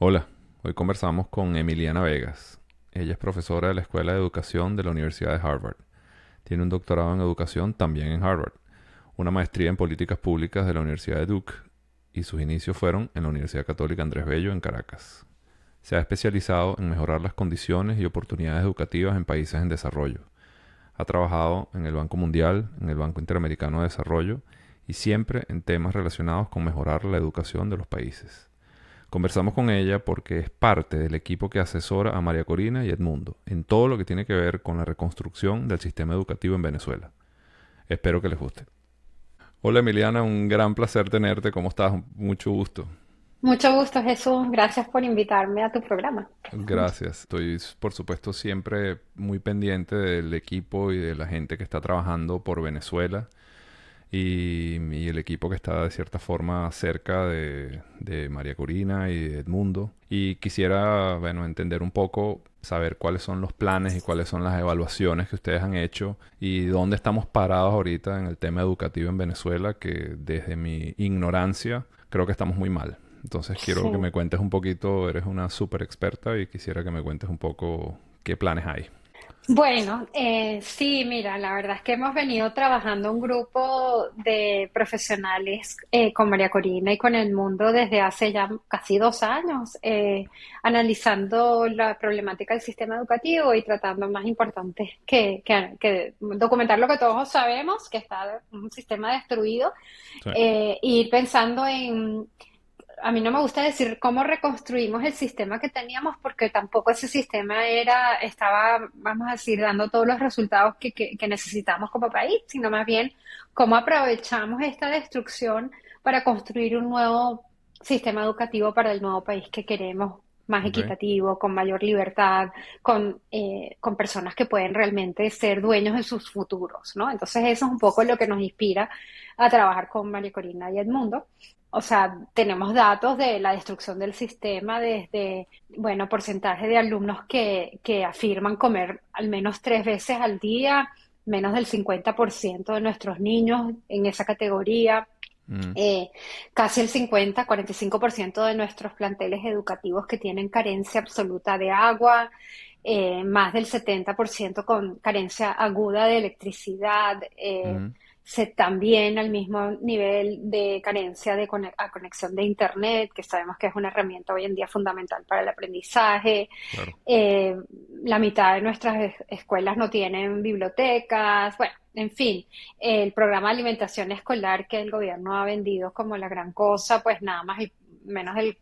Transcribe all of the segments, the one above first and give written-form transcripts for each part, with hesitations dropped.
Hola, hoy conversamos con Emiliana Vegas. Ella es profesora de la Escuela de Educación de la Universidad de Harvard. Tiene un doctorado en educación también en Harvard, una maestría en políticas públicas de la Universidad de Duke y sus inicios fueron en la Universidad Católica Andrés Bello en Caracas. Se ha especializado en mejorar las condiciones y oportunidades educativas en países en desarrollo. Ha trabajado en el Banco Mundial, en el Banco Interamericano de Desarrollo y siempre en temas relacionados con mejorar la educación de los países. Conversamos con ella porque es parte del equipo que asesora a María Corina y Edmundo en todo lo que tiene que ver con la reconstrucción del sistema educativo en Venezuela. Espero que les guste. Hola Emiliana, un gran placer tenerte. ¿Cómo estás? Mucho gusto. Mucho gusto, Jesús. Gracias por invitarme a tu programa. Gracias. Estoy, por supuesto, siempre muy pendiente del equipo y de la gente que está trabajando por Venezuela y el equipo que está de cierta forma cerca de María Corina y de Edmundo. Y quisiera, bueno, entender un poco, saber cuáles son los planes y cuáles son las evaluaciones que ustedes han hecho y dónde estamos parados ahorita en el tema educativo en Venezuela, que desde mi ignorancia creo que estamos muy mal. Entonces quiero que Sí. me cuentes un poquito, eres una súper experta y quisiera que me cuentes un poco qué planes hay. Bueno, sí, mira, la verdad es que hemos venido trabajando un grupo de profesionales con María Corina y con el mundo desde hace ya casi 2 años, analizando la problemática del sistema educativo y tratando más importante que documentar lo que todos sabemos, que está un sistema destruido, Sí. ir pensando en. A mí no me gusta decir cómo reconstruimos el sistema que teníamos porque tampoco ese sistema estaba, vamos a decir, dando todos los resultados que necesitamos como país, sino más bien cómo aprovechamos esta destrucción para construir un nuevo sistema educativo para el nuevo país que queremos, más Ok. equitativo, con mayor libertad, con personas que pueden realmente ser dueños de sus futuros, ¿no? Entonces eso es un poco lo que nos inspira a trabajar con María Corina y Edmundo. O sea, tenemos datos de la destrucción del sistema desde, bueno, porcentaje de alumnos que afirman comer al menos 3 veces al día, menos del 50% de nuestros niños en esa categoría, Mm, eh, casi el 45% de nuestros planteles educativos que tienen carencia absoluta de agua, más del 70% con carencia aguda de electricidad, mm, también al mismo nivel de carencia de conexión de Internet, que sabemos que es una herramienta hoy en día fundamental para el aprendizaje. claro. Eh, la mitad de nuestras escuelas no tienen bibliotecas. Bueno, en fin, el programa de alimentación escolar que el gobierno ha vendido como la gran cosa, pues nada más menos del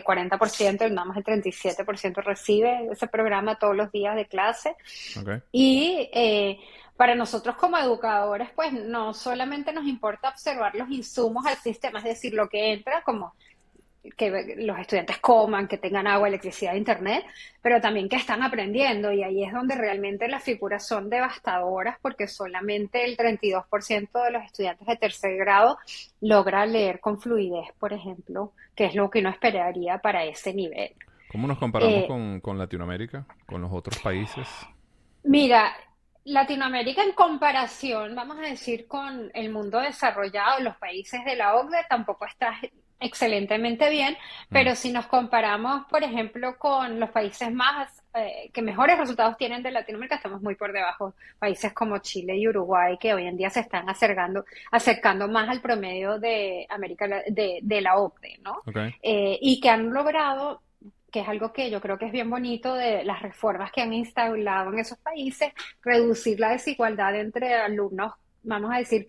40%, nada más el 37% recibe ese programa todos los días de clase. Ok. Y para nosotros como educadores, pues no solamente nos importa observar los insumos al sistema, es decir, lo que entra, como que los estudiantes coman, que tengan agua, electricidad, internet, pero también que están aprendiendo. Y ahí es donde realmente las figuras son devastadoras, porque solamente el 32% de los estudiantes de tercer grado logra leer con fluidez, por ejemplo, que es lo que uno esperaría para ese nivel. ¿Cómo nos comparamos Eh, con Latinoamérica, con los otros países? Mira, Latinoamérica en comparación, vamos a decir, con el mundo desarrollado, los países de la OCDE, tampoco está excelentemente bien, Mm, pero si nos comparamos, por ejemplo, con los países más que mejores resultados tienen de Latinoamérica, estamos muy por debajo. Países como Chile y Uruguay, que hoy en día se están acercando más al promedio de de la OCDE, ¿no? ok. Y que han logrado, que es algo que yo creo que es bien bonito de las reformas que han instaurado en esos países, reducir la desigualdad entre alumnos, vamos a decir,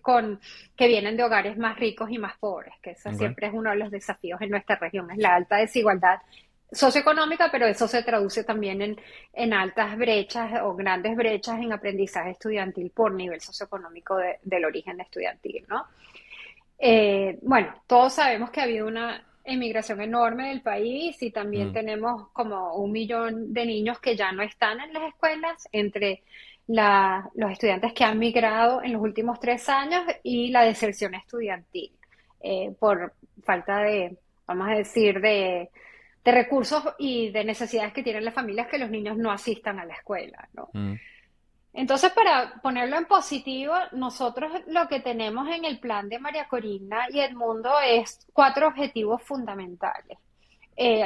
que vienen de hogares más ricos y más pobres, que ese Ok. siempre es uno de los desafíos en nuestra región, es la alta desigualdad socioeconómica, pero eso se traduce también en altas brechas o grandes brechas en aprendizaje estudiantil por nivel socioeconómico del origen estudiantil, ¿no? Bueno, todos sabemos que ha habido una emigración enorme del país y también Mm, tenemos como 1 millón de niños que ya no están en las escuelas, entre los estudiantes que han migrado en los últimos 3 años y la deserción estudiantil, por falta de, vamos a decir, de recursos y de necesidades que tienen las familias que los niños no asistan a la escuela, ¿no? mm, Entonces, para ponerlo en positivo, nosotros lo que tenemos en el plan de María Corina y Edmundo es 4 objetivos fundamentales.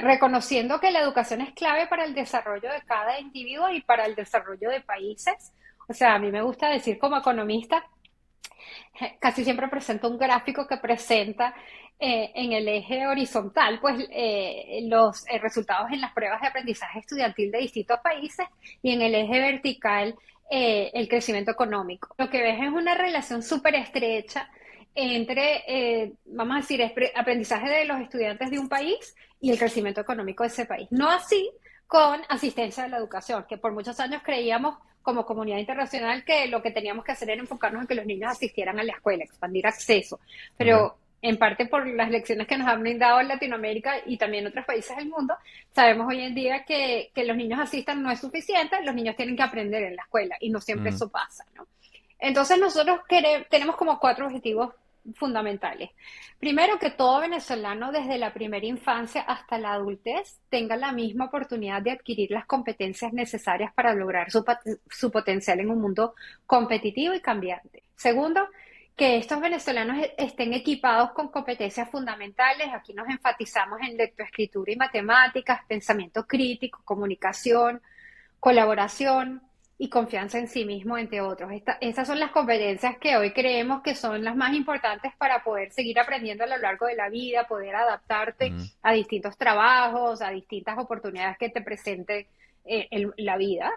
reconociendo que la educación es clave para el desarrollo de cada individuo y para el desarrollo de países. O sea, a mí me gusta decir como economista, casi siempre presento un gráfico que presenta en el eje horizontal, pues los resultados en las pruebas de aprendizaje estudiantil de distintos países y en el eje vertical el crecimiento económico. Lo que ves es una relación súper estrecha entre, vamos a decir, aprendizaje de los estudiantes de un país y el crecimiento económico de ese país. No así con asistencia a la educación, que por muchos años creíamos como comunidad internacional que lo que teníamos que hacer era enfocarnos en que los niños asistieran a la escuela, expandir acceso, Ok. pero en parte por las lecciones que nos han brindado en Latinoamérica y también en otros países del mundo, sabemos hoy en día que los niños asistan no es suficiente, los niños tienen que aprender en la escuela y no siempre Mm, eso pasa, ¿no? Entonces nosotros tenemos como cuatro objetivos fundamentales. Primero, que todo venezolano desde la primera infancia hasta la adultez tenga la misma oportunidad de adquirir las competencias necesarias para lograr su potencial en un mundo competitivo y cambiante. Segundo, que estos venezolanos estén equipados con competencias fundamentales. Aquí nos enfatizamos en lectoescritura y matemáticas, pensamiento crítico, comunicación, colaboración y confianza en sí mismo, entre otros. Estas son las competencias que hoy creemos que son las más importantes para poder seguir aprendiendo a lo largo de la vida, poder adaptarte mm, a distintos trabajos, a distintas oportunidades que te presente la vida.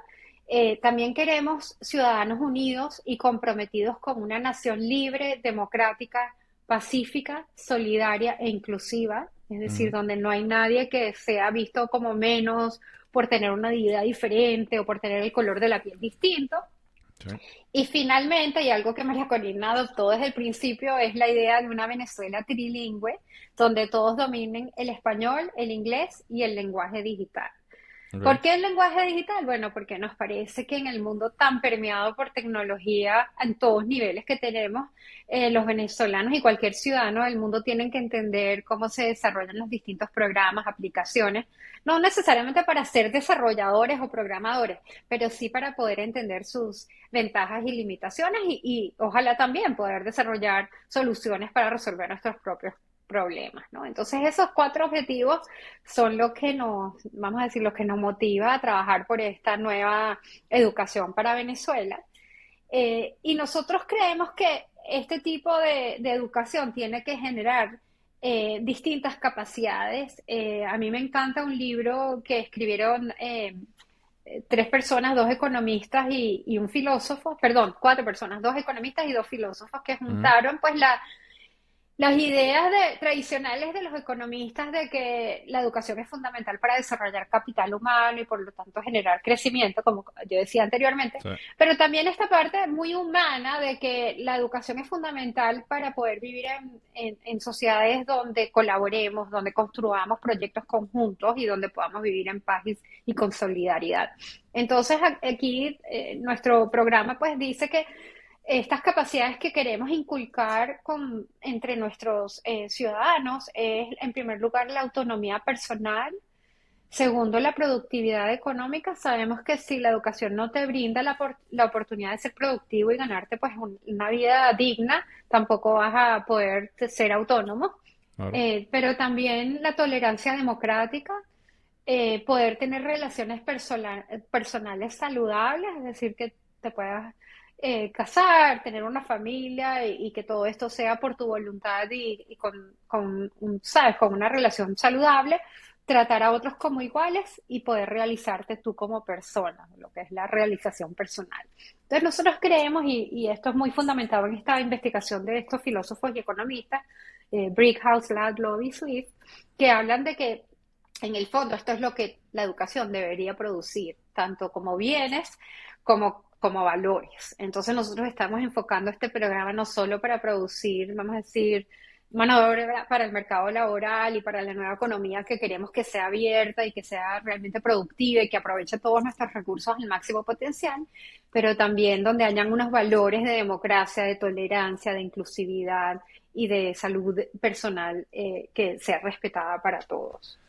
También queremos ciudadanos unidos y comprometidos con una nación libre, democrática, pacífica, solidaria e inclusiva, es decir, mm, donde no hay nadie que sea visto como menos por tener una vida diferente o por tener el color de la piel distinto. sí. Y finalmente, y algo que María Corina adoptó desde el principio, es la idea de una Venezuela trilingüe, donde todos dominen el español, el inglés y el lenguaje digital. Ok. ¿Por qué el lenguaje digital? Bueno, porque nos parece que en el mundo tan permeado por tecnología en todos niveles que tenemos, los venezolanos y cualquier ciudadano del mundo tienen que entender cómo se desarrollan los distintos programas, aplicaciones, no necesariamente para ser desarrolladores o programadores, pero sí para poder entender sus ventajas y limitaciones y ojalá también poder desarrollar soluciones para resolver nuestros propios problemas, ¿no? Entonces esos cuatro objetivos son lo que nos, vamos a decir, lo que nos motiva a trabajar por esta nueva educación para Venezuela. Y nosotros creemos que este tipo de educación tiene que generar distintas capacidades. A mí me encanta un libro que escribieron tres personas, dos economistas y un filósofo, perdón, cuatro personas, dos economistas y dos filósofos que Mm, juntaron pues las ideas tradicionales de los economistas de que la educación es fundamental para desarrollar capital humano y por lo tanto generar crecimiento, como yo decía anteriormente, sí. pero también esta parte muy humana de que la educación es fundamental para poder vivir en sociedades donde colaboremos, donde construamos proyectos conjuntos y donde podamos vivir en paz y con solidaridad. Entonces aquí nuestro programa pues dice que estas capacidades que queremos inculcar entre nuestros ciudadanos es, en primer lugar, la autonomía personal. Segundo, la productividad económica. Sabemos que si la educación no te brinda la oportunidad de ser productivo y ganarte pues una vida digna, tampoco vas a poder ser autónomo. Claro. Pero también la tolerancia democrática, poder tener relaciones personales saludables, es decir, que te puedas casar, tener una familia y que todo esto sea por tu voluntad y ¿sabes? Con una relación saludable, tratar a otros como iguales y poder realizarte tú como persona, lo que es la realización personal. Entonces nosotros creemos, y esto es muy fundamentado en esta investigación de estos filósofos y economistas, Brickhouse, Ladlow y Swift, que hablan de que en el fondo, esto es lo que la educación debería producir, tanto como bienes como valores. Entonces nosotros estamos enfocando este programa no solo para producir, vamos a decir, mano de obra para el mercado laboral y para la nueva economía que queremos que sea abierta y que sea realmente productiva y que aproveche todos nuestros recursos al máximo potencial, pero también donde hayan unos valores de democracia, de tolerancia, de inclusividad y de salud personal que sea respetada para todos.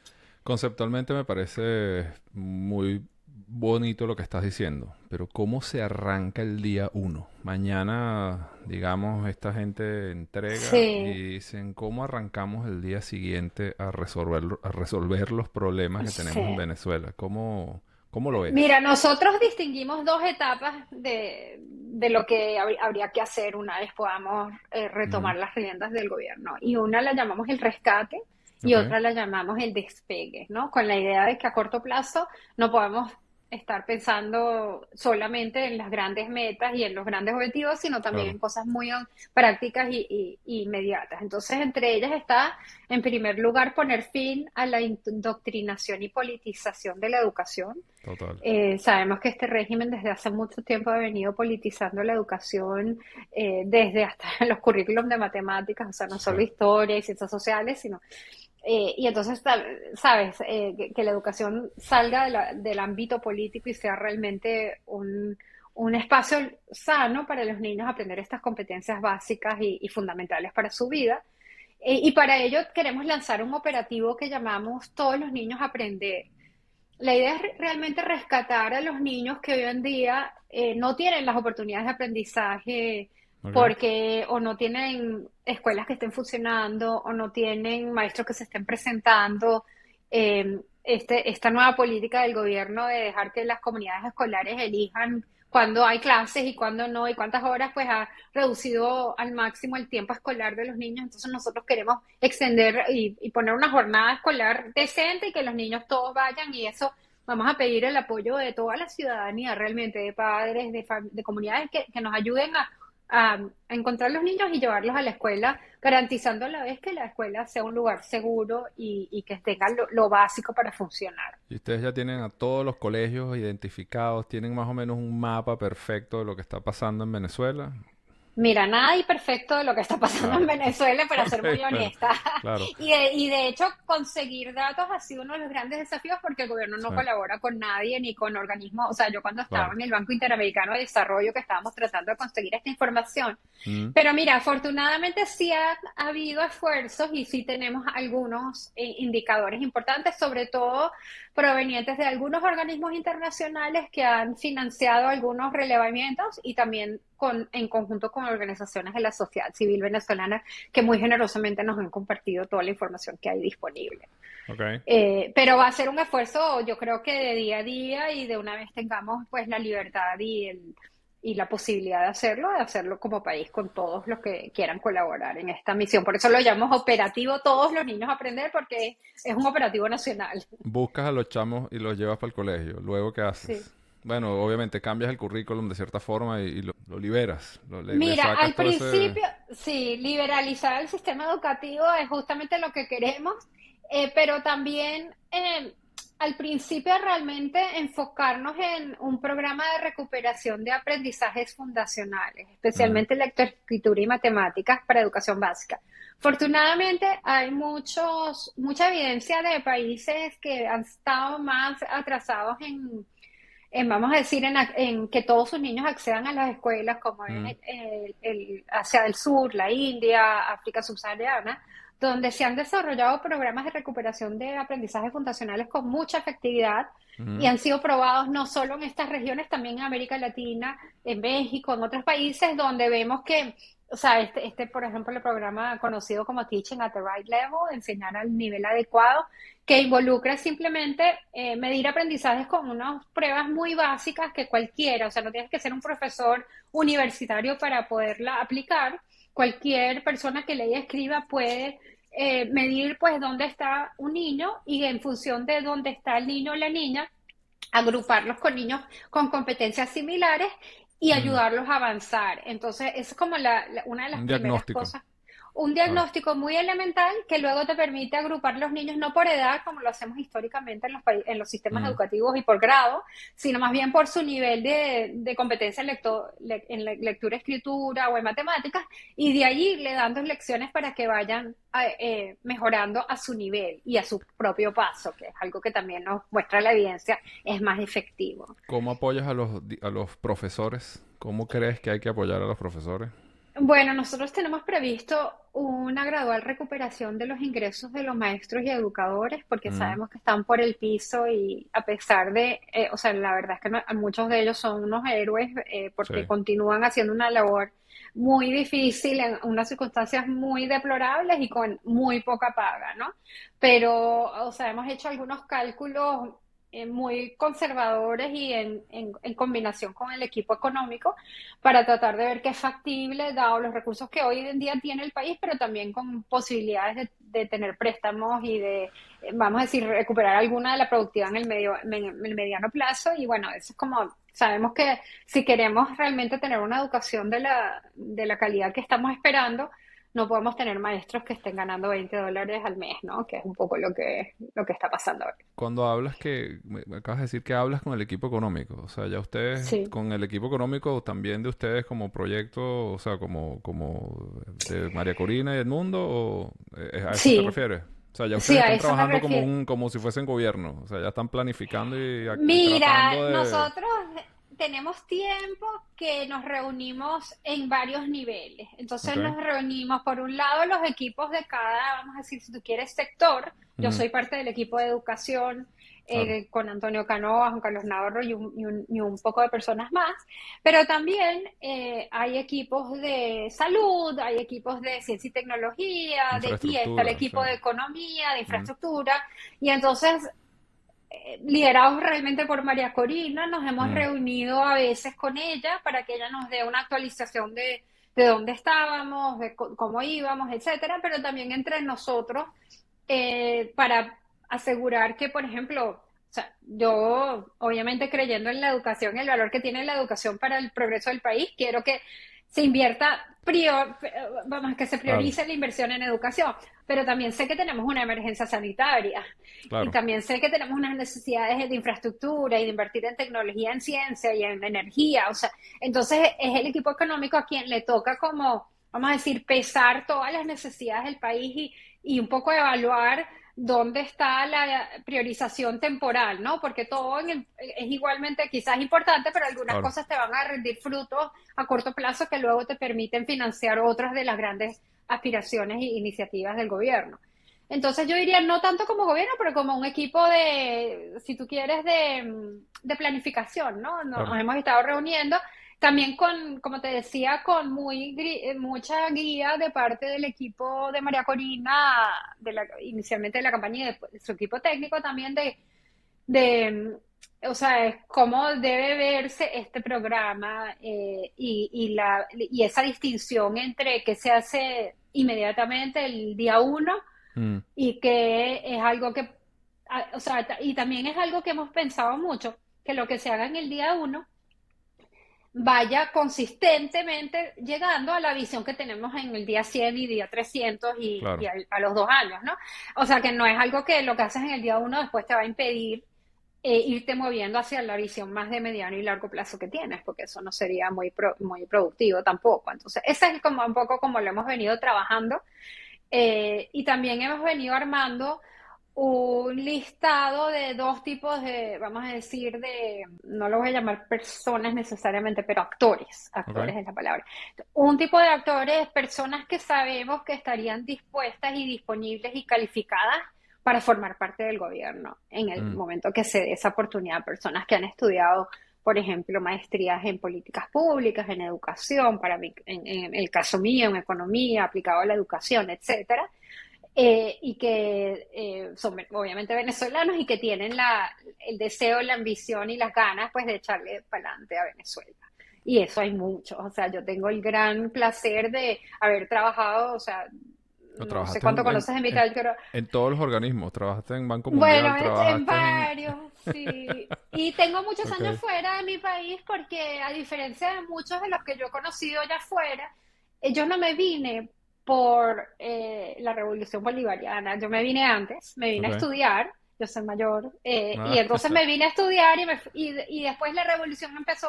Conceptualmente me parece muy bonito lo que estás diciendo, pero ¿cómo se arranca el día uno? Mañana, digamos, esta gente entrega y Sí, dicen, ¿cómo arrancamos el día siguiente a resolver los problemas que tenemos en sí. Venezuela? ¿Cómo lo Mira, ves? nosotros distinguimos dos etapas de lo que habría que hacer una vez podamos Ujú. retomar las riendas del gobierno. Y una la llamamos el rescate y Ok, otra la llamamos el despegue, ¿no? Con la idea de que a corto plazo no podemos estar pensando solamente en las grandes metas y en los grandes objetivos, sino también en claro. cosas muy prácticas y inmediatas. Entonces, entre ellas está, en primer lugar, poner fin a la indoctrinación y politización de la educación. Total. Sabemos que este régimen desde hace mucho tiempo ha venido politizando la educación, desde hasta los currículums de matemáticas, o sea, no Sí. solo historia y ciencias sociales, sino... y entonces, sabes, que la educación salga del ámbito político y sea realmente un espacio sano para los niños aprender estas competencias básicas y fundamentales para su vida. Y para ello queremos lanzar un operativo que llamamos Todos los niños aprender. La idea es realmente rescatar a los niños que hoy en día no tienen las oportunidades de aprendizaje Ok. porque o no tienen escuelas que estén funcionando o no tienen maestros que se estén presentando. Esta nueva política del gobierno de dejar que las comunidades escolares elijan cuándo hay clases y cuándo no y cuántas horas, pues ha reducido al máximo el tiempo escolar de los niños. Entonces nosotros queremos extender y poner una jornada escolar decente y que los niños todos vayan, y eso vamos a pedir el apoyo de toda la ciudadanía, realmente, de padres, de comunidades que nos ayuden a encontrar los niños y llevarlos a la escuela, garantizando a la vez que la escuela sea un lugar seguro y que tenga lo básico para funcionar. Y ustedes ya tienen a todos los colegios identificados, tienen más o menos un mapa perfecto de lo que está pasando en Venezuela. Mira, nada y perfecto de lo que está pasando en Claro. Venezuela, para Ok, ser muy bueno, honesta. claro. Y de hecho, conseguir datos ha sido uno de los grandes desafíos porque el gobierno no Sí, colabora con nadie ni con organismos. O sea, yo cuando estaba claro. en el Banco Interamericano de Desarrollo, que estábamos tratando de conseguir esta información. Mm, Pero mira, afortunadamente sí ha habido esfuerzos y sí tenemos algunos indicadores importantes, sobre todo provenientes de algunos organismos internacionales que han financiado algunos relevamientos y también en conjunto con organizaciones de la sociedad civil venezolana que muy generosamente nos han compartido toda la información que hay disponible. ok. Pero va a ser un esfuerzo, yo creo que de día a día, y de una vez tengamos pues la libertad y la posibilidad de hacerlo como país con todos los que quieran colaborar en esta misión. Por eso lo llamamos operativo Todos los Niños Aprender, porque es un operativo nacional. Buscas a los chamos y los llevas para el colegio. Luego, ¿qué Sí. haces? Bueno, obviamente cambias el currículum de cierta forma y lo liberas. Le Mira, sacas al todo ese... principio, sí, liberalizar el sistema educativo es justamente lo que queremos, pero también al principio realmente enfocarnos en un programa de recuperación de aprendizajes fundacionales, Mm, especialmente lectoescritura y matemáticas para educación básica. Afortunadamente hay mucha evidencia de países que han estado más atrasados vamos a decir, en que todos sus niños accedan a las escuelas, como mm, es el Asia del Sur, la India, África subsahariana, donde se han desarrollado programas de recuperación de aprendizajes fundacionales con mucha efectividad y mm. han sido probados no solo en estas regiones, también en América Latina, en México, en otros países, donde vemos que, o sea, por ejemplo, el programa conocido como Teaching at the Right Level, enseñar al nivel adecuado, que involucra simplemente medir aprendizajes con unas pruebas muy básicas que cualquiera, o sea, no tienes que ser un profesor universitario para poderla aplicar. Cualquier persona que lea y escriba puede medir pues dónde está un niño y en función de dónde está el niño o la niña, agruparlos con niños con competencias similares y Mm. ayudarlos a avanzar. Entonces, es como una de las Un primeras diagnóstico, cosas, un claro. diagnóstico muy elemental que luego te permite agrupar los niños no por edad, como lo hacemos históricamente en los sistemas Mm. educativos y por grado, sino más bien por su nivel de competencia en lectura, escritura o en matemáticas, y de allí le dando lecciones para que vayan mejorando a su nivel y a su propio paso, que es algo que también nos muestra la evidencia, es más efectivo. ¿Cómo apoyas a a los profesores? ¿Cómo crees que hay que apoyar a los profesores? Bueno, nosotros tenemos previsto una gradual recuperación de los ingresos de los maestros y educadores porque Mm, sabemos que están por el piso y a pesar de, o sea, la verdad es que muchos de ellos son unos héroes sí, porque continúan haciendo una labor muy difícil en unas circunstancias muy deplorables y con muy poca paga, ¿no? Pero, o sea, hemos hecho algunos cálculos muy conservadores y en combinación con el equipo económico para tratar de ver qué es factible, dado los recursos que hoy en día tiene el país, pero también con posibilidades de tener préstamos y de, vamos a decir, recuperar alguna de la productividad en el mediano plazo. Y bueno, eso es como, sabemos que si queremos realmente tener una educación de la calidad que estamos esperando, no podemos tener maestros que estén ganando $20 al mes, ¿no? Que es un poco lo que está pasando ahora. cuando hablas me acabas de decir que hablas con el equipo económico, o sea, ya ustedes, Sí. con el equipo económico también de ustedes como proyecto, o sea, como de María Corina y Edmundo, o ¿a eso te Sí, refieres? O sea, ya sí, ustedes a están eso me trabajando como refiero. como si fuesen gobierno, o sea, ya están planificando y tratando Mira, de... nosotros tenemos tiempo que nos reunimos en varios niveles. Entonces Ok. nos reunimos, por un lado, los equipos de cada, vamos a decir, si tú quieres, sector. Yo Ujú, soy parte del equipo de educación claro. con Antonio Canoa, Juan Carlos Navarro y un poco de personas más. Pero también hay equipos de salud, hay equipos de ciencia y tecnología, y está el Infraestructura, sí. equipo de economía, de Mm, infraestructura. Y entonces liderados realmente por María Corina, nos hemos mm, reunido a veces con ella para que ella nos dé una actualización de dónde estábamos, de cómo íbamos, etcétera, pero también entre nosotros para asegurar que, por ejemplo, o sea, yo obviamente creyendo en la educación, el valor que tiene la educación para el progreso del país, quiero que se invierta, vamos, que se claro, priorice la inversión en educación, pero también sé que tenemos una emergencia sanitaria y claro. también sé que tenemos unas necesidades de infraestructura y de invertir en tecnología, en ciencia y en energía. O sea, entonces es el equipo económico a quien le toca como, vamos a decir, pesar todas las necesidades del país y un poco evaluar dónde está la priorización temporal, ¿no? Porque todo es igualmente quizás importante, pero algunas Claro. cosas te van a rendir frutos a corto plazo que luego te permiten financiar otras de las grandes aspiraciones e iniciativas del gobierno. Entonces yo diría no tanto como gobierno, pero como un equipo de, si tú quieres, de planificación, ¿no? Claro. Nos hemos estado reuniendo también con, como te decía, con mucha guía de parte del equipo de María Corina, inicialmente de la campaña y de su equipo técnico también de o sea, es cómo debe verse este programa y esa distinción entre qué se hace inmediatamente el día uno Mm, y que es algo que, o sea, y también es algo que hemos pensado mucho, que lo que se haga en el día uno vaya consistentemente llegando a la visión que tenemos en el día 100 y día 300 y claro. a los 2 años, ¿no? O sea, que no es algo que lo que haces en el día uno después te va a impedir irte moviendo hacia la visión más de mediano y largo plazo que tienes, porque eso no sería muy productivo tampoco. Entonces, ese es como un poco como lo hemos venido trabajando y también hemos venido armando un listado de dos tipos de, vamos a decir, no lo voy a llamar personas necesariamente, pero actores, Ok. actores es la palabra. Un tipo de actores, personas que sabemos que estarían dispuestas y disponibles y calificadas para formar parte del gobierno en el Mm, momento que se dé esa oportunidad. Personas que han estudiado, por ejemplo, maestrías en políticas públicas, en educación, para mí, en el caso mío, en economía, aplicado a la educación, etcétera y que son obviamente venezolanos y que tienen el deseo, la ambición y las ganas pues de echarle para adelante a Venezuela. Y eso hay muchos, o sea, yo tengo el gran placer de haber trabajado, o sea, ¿no no sé trabajaste cuánto conoces de mi pero en todos los organismos? ¿Trabajaste en Banco bueno, Mundial? en ¿Trabajaste en...? varios, sí. Y tengo muchos Ok. años fuera de mi país porque a diferencia de muchos de los que yo he conocido allá afuera, yo no me vine por la revolución bolivariana, yo me vine antes, me vine a Ok. estudiar, yo soy mayor, y Ah, entonces me vine a estudiar y después la revolución empezó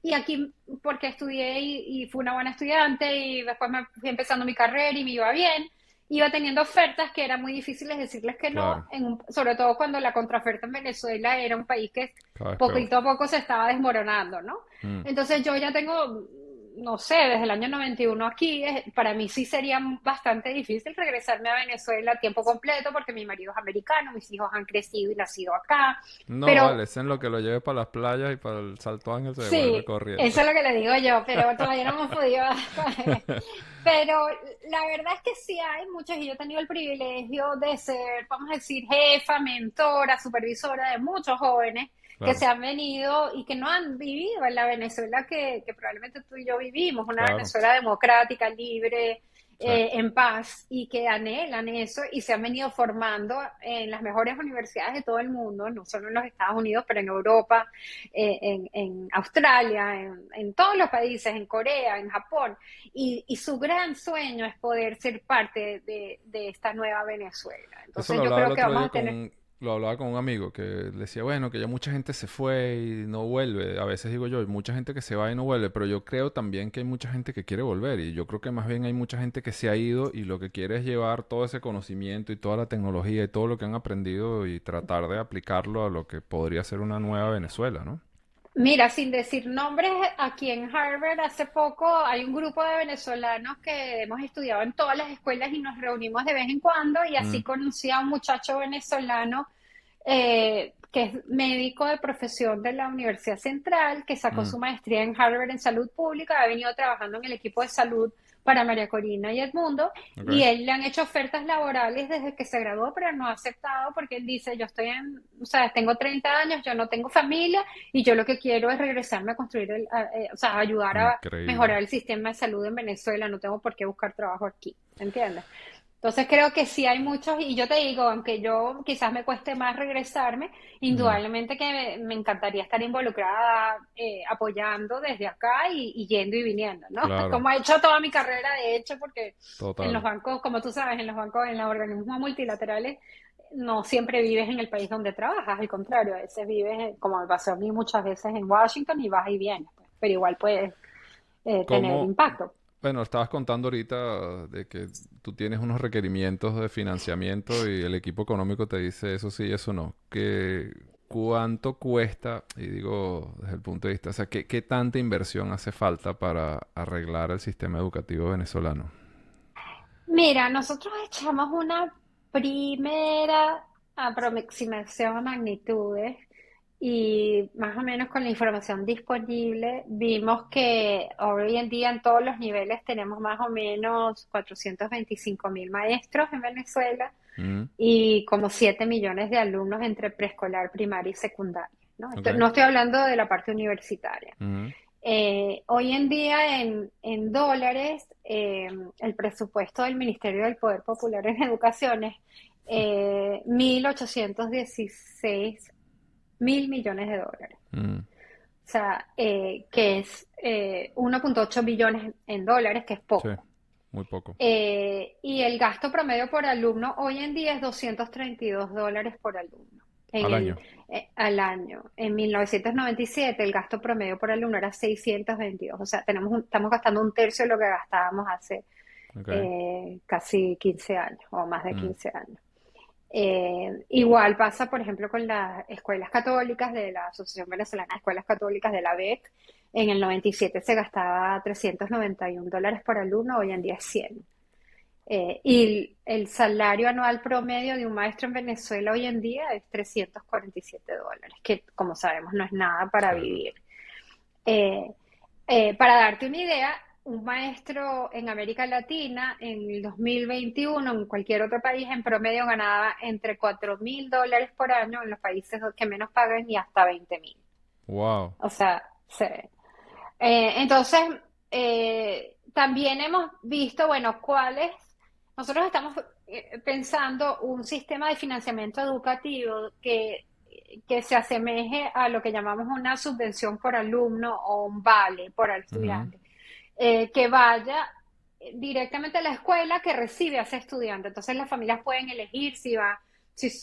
y aquí porque estudié y fui una buena estudiante y después me fui empezando mi carrera y me iba bien iba teniendo ofertas que eran muy difíciles decirles que no, claro. sobre todo cuando la contraoferta en Venezuela era un país que Cada vez peor. poquito a poco se estaba desmoronando, ¿no? Mm, Entonces yo ya tengo no sé, desde el año 91 aquí, para mí sí sería bastante difícil regresarme a Venezuela a tiempo completo porque mi marido es americano, mis hijos han crecido y nacido acá, No, pero vale, es en lo que lo lleve para las playas y para el Salto Ángel se devuelve sí, corriendo. eso es lo que le digo yo, pero todavía no hemos podido. Pero la verdad es que sí hay muchos, y yo he tenido el privilegio de ser, vamos a decir, jefa, mentora, supervisora de muchos jóvenes que Claro, se han venido y que no han vivido en la Venezuela que probablemente tú y yo vivimos, una claro, Venezuela democrática, libre, sí. en paz, y que anhelan eso y se han venido formando en las mejores universidades de todo el mundo, no solo en los Estados Unidos, pero en Europa, en Australia, en todos los países, en Corea, en Japón, y su gran sueño es poder ser parte de esta nueva Venezuela. Eso Entonces lo yo hablaba el creo que otro vamos día a tener. lo hablaba con un amigo que le decía, bueno, que ya mucha gente se fue y no vuelve. A veces digo yo, hay mucha gente que se va y no vuelve, pero yo creo también que hay mucha gente que quiere volver y yo creo que más bien hay mucha gente que se ha ido y lo que quiere es llevar todo ese conocimiento y toda la tecnología y todo lo que han aprendido y tratar de aplicarlo a lo que podría ser una nueva Venezuela, ¿no? Mira, sin decir nombres, aquí en Harvard hace poco hay un grupo de venezolanos que hemos estudiado en todas las escuelas y nos reunimos de vez en cuando, y así Mm, conocí a un muchacho venezolano que es médico de profesión de la Universidad Central, que sacó mm, su maestría en Harvard en salud pública, ha venido trabajando en el equipo de salud para María Corina y Edmundo, y ok. él le han hecho ofertas laborales desde que se graduó, pero no ha aceptado porque él dice, yo estoy o sea, tengo 30 años, yo no tengo familia y yo lo que quiero es regresarme a construir, o sea, ayudar a Increíble. mejorar el sistema de salud en Venezuela, no tengo por qué buscar trabajo aquí, ¿entiendes? Entonces creo que sí hay muchos, y yo te digo, aunque yo quizás me cueste más regresarme, Mm, indudablemente que me encantaría estar involucrada, apoyando desde acá y yendo y viniendo, ¿no? claro, Como he hecho toda mi carrera, de hecho, porque en los total. bancos, como tú sabes, en los bancos, en los organismos multilaterales, no siempre vives en el país donde trabajas, al contrario, a veces vives, como me pasó a mí muchas veces en Washington, y vas y vienes, pues, pero igual puedes tener ¿Cómo? impacto. Bueno, estabas contando ahorita de que tú tienes unos requerimientos de financiamiento y el equipo económico te dice eso sí, eso no. ¿Cuánto cuesta? Y digo, desde el punto de vista, o sea, ¿qué tanta inversión hace falta para arreglar el sistema educativo venezolano? Mira, nosotros echamos una primera aproximación a magnitudes, y más o menos con la información disponible vimos que hoy en día en todos los niveles tenemos más o menos 425.000 maestros en Venezuela Mm, y como 7 millones de alumnos entre preescolar, primaria y secundaria, ¿no? ok. No estoy hablando de la parte universitaria. Mm, Hoy en día en dólares, el presupuesto del Ministerio del Poder Popular en Educación es 1.816.000 millones de dólares. mm, O sea, que es 1,8 billones en dólares, que es sí, poco. muy poco. Y el gasto promedio por alumno hoy en día es $232 por alumno Al año. al año. En 1997 el gasto promedio por alumno era 622. O sea, estamos gastando un tercio de lo que gastábamos hace Ok. casi 15 años o más de Mm, 15 años. Igual pasa, por ejemplo, con las escuelas católicas de la Asociación Venezolana de Escuelas Católicas, de la ABEC. En el 97 se gastaba $391 por alumno, hoy en día es 100. Y el salario anual promedio de un maestro en Venezuela hoy en día es $347, que como sabemos no es nada para sí, vivir. Eh, para darte una idea, un maestro en América Latina en el 2021, en cualquier otro país, en promedio ganaba entre $4.000 por año en los países que menos pagan, y hasta 20.000. wow. O sea, entonces, también hemos visto, bueno, nosotros estamos pensando un sistema de financiamiento educativo que se asemeje a lo que llamamos una subvención por alumno o un vale por Ujú, estudiante, que vaya directamente a la escuela que recibe a ese estudiante. Entonces las familias pueden elegir si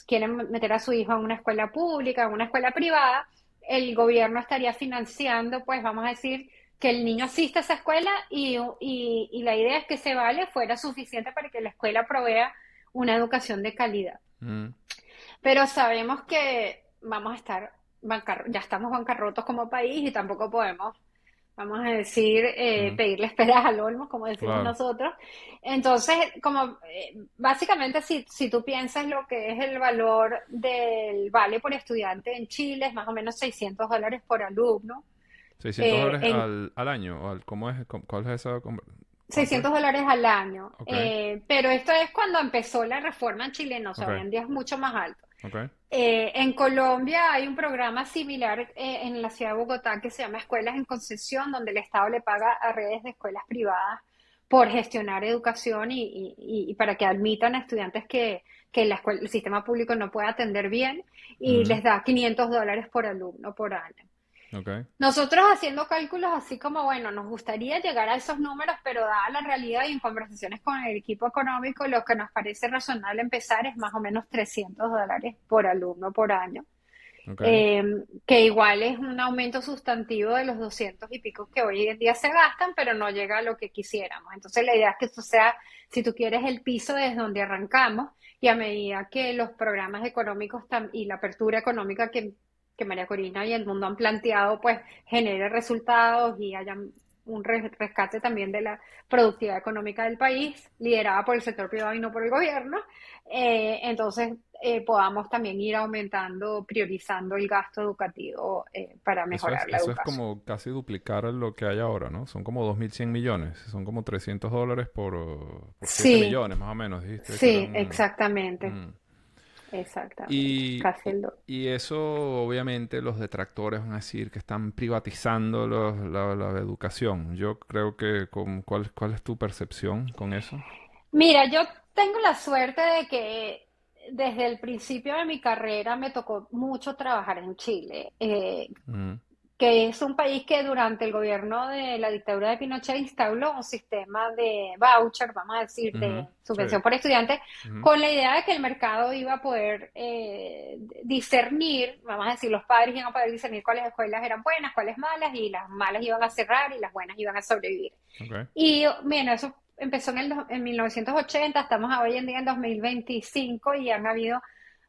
quieren meter a su hijo en una escuela pública, en una escuela privada. El gobierno estaría financiando, pues vamos a decir, que el niño asista a esa escuela, y la idea es que ese vale fuera suficiente para que la escuela provea una educación de calidad. mm, Pero sabemos que vamos a estar ya estamos bancarrotos como país, y tampoco podemos, vamos a decir, Ujú. pedirle esperas al olmo, como decimos Claro. nosotros. Entonces, como básicamente si tú piensas lo que es el valor del vale por estudiante en Chile, es más o menos $600 por alumno. 600 dólares En al año. ¿Cómo es? ¿Cuál es esa? ¿Cuánto es? $600 al año. Ok, Pero esto es cuando empezó la reforma en Chile, no, o sea, hoy ok, en día es mucho más alto. ok. En Colombia hay un programa similar en la ciudad de Bogotá que se llama Escuelas en Concesión, donde el Estado le paga a redes de escuelas privadas por gestionar educación y para que admitan a estudiantes que el sistema público no puede atender bien y Ujú. les da $500 por alumno por año. Ok. Nosotros haciendo cálculos así como, bueno, nos gustaría llegar a esos números, pero dada la realidad y en conversaciones con el equipo económico, lo que nos parece razonable empezar es más o menos $300 por alumno por año, Ok. que igual es un aumento sustantivo de los 200 y pico que hoy en día se gastan, pero no llega a lo que quisiéramos. Entonces la idea es que esto sea, si tú quieres, el piso desde donde arrancamos y a medida que los programas económicos y la apertura económica que María Corina y el mundo han planteado, pues genere resultados y haya un rescate también de la productividad económica del país, liderada por el sector privado y no por el gobierno. Entonces, podamos también ir aumentando, priorizando el gasto educativo para mejorar la Eso es educación. como casi duplicar lo que hay ahora, ¿no? Son como 2.100 millones. Son como 300 dólares por 7 Sí, millones, más o menos. Dijiste que sí, eran... exactamente, mm. exactamente, Y, casi el doble. y eso, obviamente, los detractores van a decir que están privatizando la educación. Yo creo que, ¿cuál es tu percepción con eso? Mira, yo tengo la suerte de que desde el principio de mi carrera me tocó mucho trabajar en Chile. Mm, Que es un país que durante el gobierno de la dictadura de Pinochet instauró un sistema de voucher, vamos a decir, ujú, de sí. subvención por estudiante, Ujú, con la idea de que el mercado iba a poder discernir, vamos a decir, los padres iban a poder discernir cuáles escuelas eran buenas, cuáles malas, y las malas iban a cerrar y las buenas iban a sobrevivir. ok. Y bueno, eso empezó en 1980, estamos hoy en día en 2025 y han habido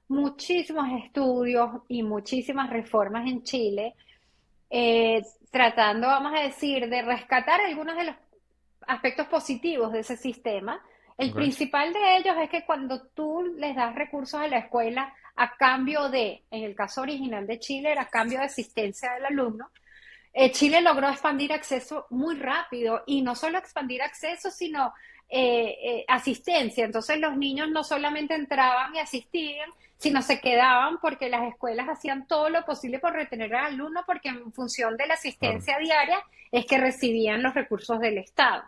muchísimos estudios y muchísimas reformas en Chile tratando, vamos a decir, de rescatar algunos de los aspectos positivos de ese sistema. El Ok. principal de ellos es que cuando tú les das recursos a la escuela a cambio en el caso original de Chile, era a cambio de asistencia del alumno, Chile logró expandir acceso muy rápido y no solo expandir acceso, sino asistencia. Entonces los niños no solamente entraban y asistían, sino se quedaban porque las escuelas hacían todo lo posible por retener al alumno porque en función de la Claro. asistencia diaria es que recibían los recursos del Estado.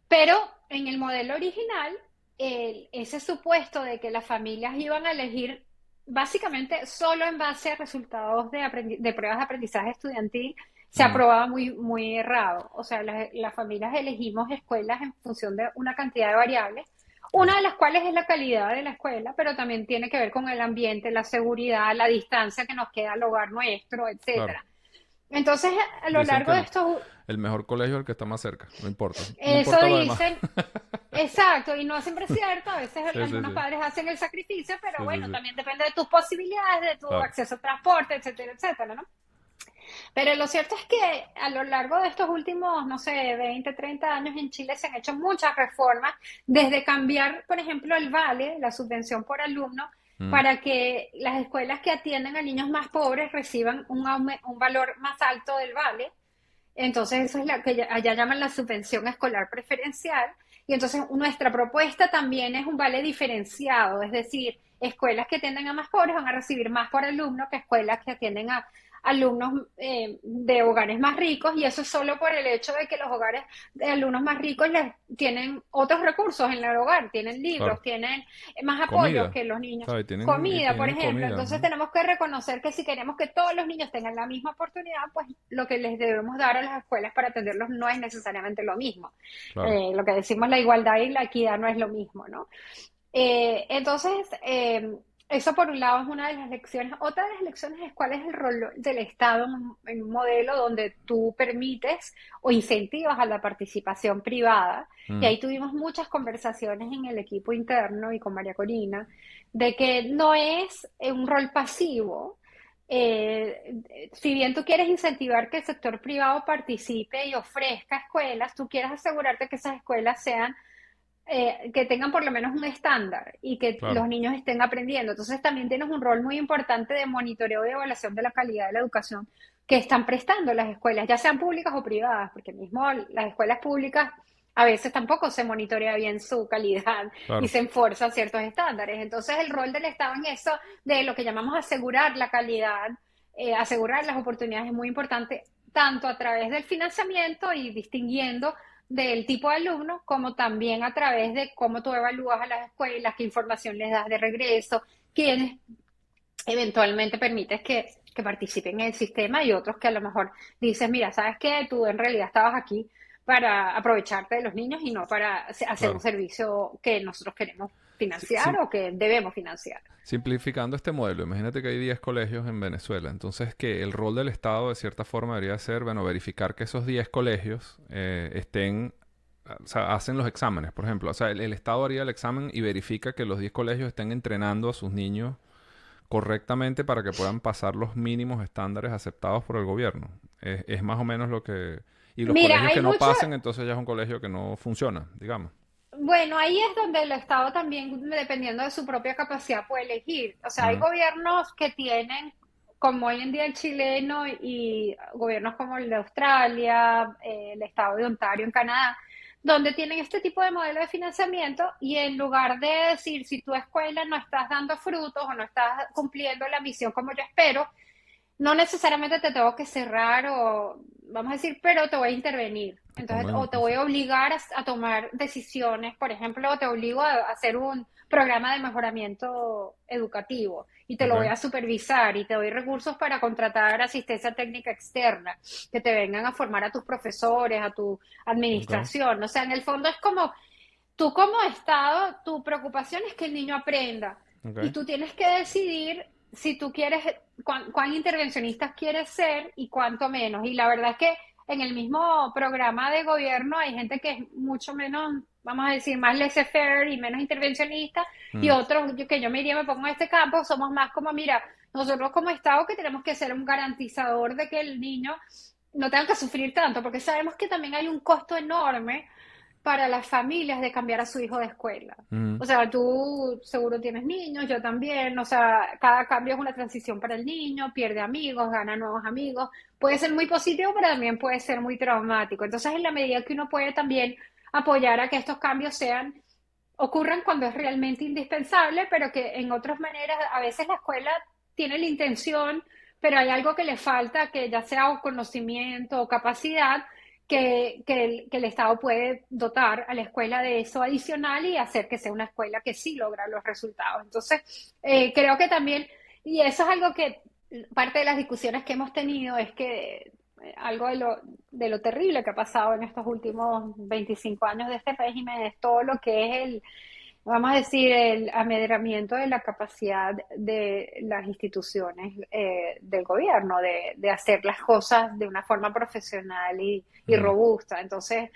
Pero en el modelo original, ese supuesto de que las familias iban a elegir básicamente solo en base a resultados de pruebas de aprendizaje estudiantil se Mm, aprobaba muy, muy errado. O sea, las familias elegimos escuelas en función de una cantidad de variables, una claro. de las cuales es la calidad de la escuela, pero también tiene que ver con el ambiente, la seguridad, la distancia que nos queda al hogar nuestro, Claro. etcétera. Entonces, a lo Dicen que largo de estos el mejor colegio es el que está más cerca. No importa. No eso importa lo demás. dicen, exacto, y no siempre es cierto, a veces Sí, sí, algunos sí. padres hacen el sacrificio, pero Sí, sí, bueno, sí. también depende de tus posibilidades, de tu Claro. acceso a transporte, etcétera, etcétera, ¿no? Pero lo cierto es que a lo largo de estos últimos, no sé, 20, 30 años en Chile se han hecho muchas reformas, desde cambiar, por ejemplo, el vale, la subvención por alumno, Mm, para que las escuelas que atienden a niños más pobres reciban un valor más alto del vale. Entonces, eso es la que allá llaman la subvención escolar preferencial. Y entonces nuestra propuesta también es un vale diferenciado, es decir, escuelas que atienden a más pobres van a recibir más por alumno que escuelas que atienden a alumnos de hogares más ricos, y eso es solo por el hecho de que los hogares de alumnos más ricos les tienen otros recursos en el hogar, tienen libros, claro. tienen más apoyos Comida. que los niños. ¿Sabes? Y Comida, por tienen ejemplo. comida. Entonces Ujú. tenemos que reconocer que si queremos que todos los niños tengan la misma oportunidad, pues lo que les debemos dar a las escuelas para atenderlos no es necesariamente lo mismo. Claro. Lo que decimos la igualdad y la equidad no es lo mismo, ¿no? Entonces, eso por un lado es una de las lecciones. Otra de las lecciones es cuál es el rol del Estado en un modelo donde tú permites o incentivas a la participación privada. Y Mm, ahí tuvimos muchas conversaciones en el equipo interno y con María Corina, de que no es un rol pasivo, si bien tú quieres incentivar que el sector privado participe y ofrezca escuelas, tú quieres asegurarte que esas escuelas sean que tengan por lo menos un estándar y que Claro, los niños estén aprendiendo. Entonces también tienes un rol muy importante de monitoreo y evaluación de la calidad de la educación que están prestando las escuelas, ya sean públicas o privadas, porque mismo las escuelas públicas a veces tampoco se monitorea bien su calidad y claro. se enforzan ciertos estándares. Entonces el rol del Estado en eso, de lo que llamamos asegurar la calidad, asegurar las oportunidades es muy importante, tanto a través del financiamiento y distinguiendo del tipo de alumno, como también a través de cómo tú evalúas a las escuelas, qué información les das de regreso, quiénes eventualmente permites que participen en el sistema y otros que a lo mejor dices, mira, sabes que tú en realidad estabas aquí para aprovecharte de los niños y no para hacer un Claro. servicio que nosotros queremos financiar Sim- o que debemos financiar. simplificando este modelo, imagínate que hay 10 colegios en Venezuela, entonces que el rol del Estado de cierta forma debería ser, bueno, verificar que esos 10 colegios estén, o sea, hacen los exámenes, por ejemplo, o sea, el Estado haría el examen y verifica que los 10 colegios estén entrenando a sus niños correctamente para que puedan pasar los mínimos estándares aceptados por el gobierno. Es más o menos lo que... Y los Mira, colegios que hay no mucho, pasen, entonces ya es un colegio que no funciona, digamos. bueno, ahí es donde el Estado también, dependiendo de su propia capacidad, puede elegir. O sea, hay Ujú, gobiernos que tienen, como hoy en día el chileno y gobiernos como el de Australia, el Estado de Ontario en Canadá, donde tienen este tipo de modelo de financiamiento y en lugar de decir si tu escuela no estás dando frutos o no estás cumpliendo la misión como yo espero, no necesariamente te tengo que cerrar o, vamos a decir, pero te voy a intervenir. te Entonces, pongo o te voy a obligar a tomar decisiones, por ejemplo, o te obligo a hacer un programa de mejoramiento educativo y te lo voy ok, a supervisar y te doy recursos para contratar asistencia técnica externa, que te vengan a formar a tus profesores, a tu ok, administración. O sea, en el fondo es como tú como Estado, tu preocupación es que el niño aprenda ok. y tú tienes que decidir si tú quieres, cuán intervencionistas quieres ser y cuánto menos. Y la verdad es que en el mismo programa de gobierno hay gente que es mucho menos, vamos a decir, más laissez-faire y menos intervencionista y Mm, otros que yo me iría, me pongo en este campo, somos más como, mira, nosotros como Estado que tenemos que ser un garantizador de que el niño no tenga que sufrir tanto, porque sabemos que también hay un costo enorme para las familias de cambiar a su hijo de escuela. mm, O sea, tú seguro tienes niños, yo también, o sea, cada cambio es una transición para el niño, pierde amigos, gana nuevos amigos, puede ser muy positivo, pero también puede ser muy traumático. Entonces, en la medida que uno puede también apoyar a que estos cambios ocurran cuando es realmente indispensable, pero que en otras maneras, a veces la escuela tiene la intención, pero hay algo que le falta, que ya sea o conocimiento o capacidad, que el Estado puede dotar a la escuela de eso adicional y hacer que sea una escuela que sí logra los resultados. Entonces, creo que también, y eso es algo que parte de las discusiones que hemos tenido es que algo de lo terrible que ha pasado en estos últimos 25 años de este régimen es todo lo que es vamos a decir, el amedramiento de la capacidad de las instituciones del gobierno de hacer las cosas de una forma profesional y mm. robusta. Entonces,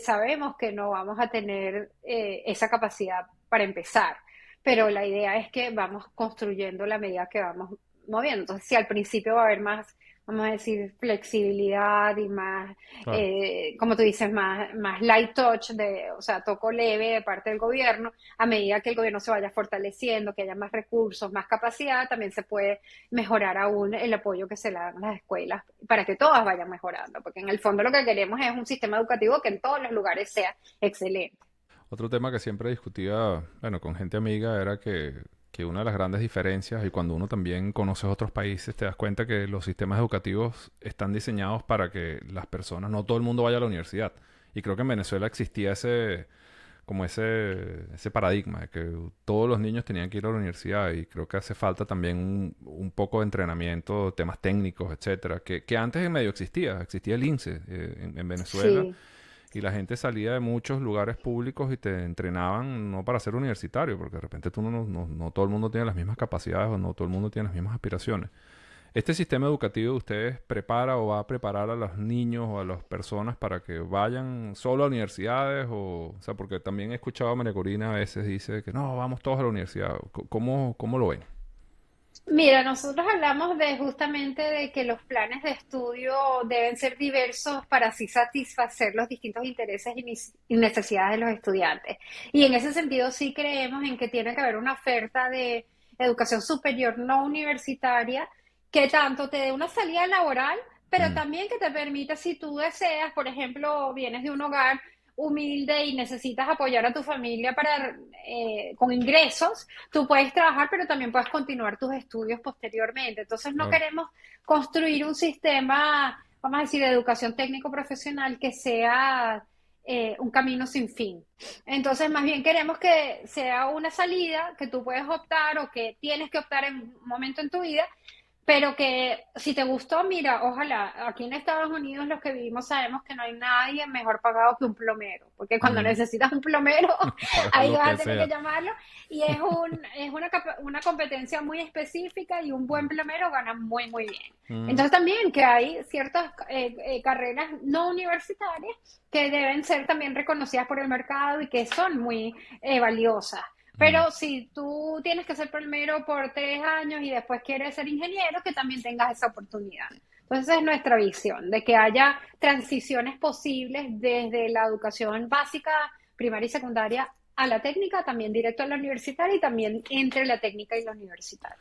sabemos que no vamos a tener esa capacidad para empezar, pero la idea es que vamos construyendo la medida que vamos moviendo. Entonces, si al principio va a haber más, vamos a decir, flexibilidad y más Claro. como tú dices, más light touch, o sea, toco leve de parte del gobierno, a medida que el gobierno se vaya fortaleciendo, que haya más recursos, más capacidad, también se puede mejorar aún el apoyo que se le dan a las escuelas para que todas vayan mejorando, porque en el fondo lo que queremos es un sistema educativo que en todos los lugares sea excelente. Otro tema que siempre discutía, bueno, con gente amiga era que una de las grandes diferencias, y cuando uno también conoce otros países, te das cuenta que los sistemas educativos están diseñados para que las personas, no todo el mundo vaya a la universidad. Y creo que en Venezuela existía ese paradigma de que todos los niños tenían que ir a la universidad y creo que hace falta también un poco de entrenamiento, temas técnicos, etcétera, que antes en medio existía el INSE en Venezuela Sí. y la gente salía de muchos lugares públicos y te entrenaban no para ser universitario, porque de repente tú no todo el mundo tiene las mismas capacidades o no todo el mundo tiene las mismas aspiraciones. ¿Este sistema educativo de ustedes prepara o va a preparar a los niños o a las personas para que vayan solo a universidades? O sea, porque también he escuchado a María Corina a veces dice que no, vamos todos a la universidad. ¿Cómo lo ven? Mira, nosotros hablamos de justamente de que los planes de estudio deben ser diversos para así satisfacer los distintos intereses y necesidades de los estudiantes. Y en ese sentido sí creemos en que tiene que haber una oferta de educación superior no universitaria que tanto te dé una salida laboral, pero Mm, también que te permita, si tú deseas, por ejemplo, vienes de un hogar humilde y necesitas apoyar a tu familia con ingresos, tú puedes trabajar, pero también puedes continuar tus estudios posteriormente. Entonces, no claro. queremos construir un sistema, vamos a decir, de educación técnico-profesional que sea un camino sin fin. Entonces, más bien queremos que sea una salida que tú puedes optar o que tienes que optar en un momento en tu vida, pero que si te gustó, mira, ojalá, aquí en Estados Unidos los que vivimos sabemos que no hay nadie mejor pagado que un plomero, porque cuando Ujú. necesitas un plomero, Pagas ahí lo vas que a tener que sea. llamarlo, y es una competencia muy específica y un buen plomero gana muy, muy bien. Mm, Entonces también que hay ciertas carreras no universitarias que deben ser también reconocidas por el mercado y que son muy valiosas. mm. Pero si tú tienes que ser primero por 3 años y después quieres ser ingeniero, que también tengas esa oportunidad. Entonces, esa es nuestra visión, de que haya transiciones posibles desde la educación básica, primaria y secundaria a la técnica, también directo a la universitaria y también entre la técnica y la universitaria.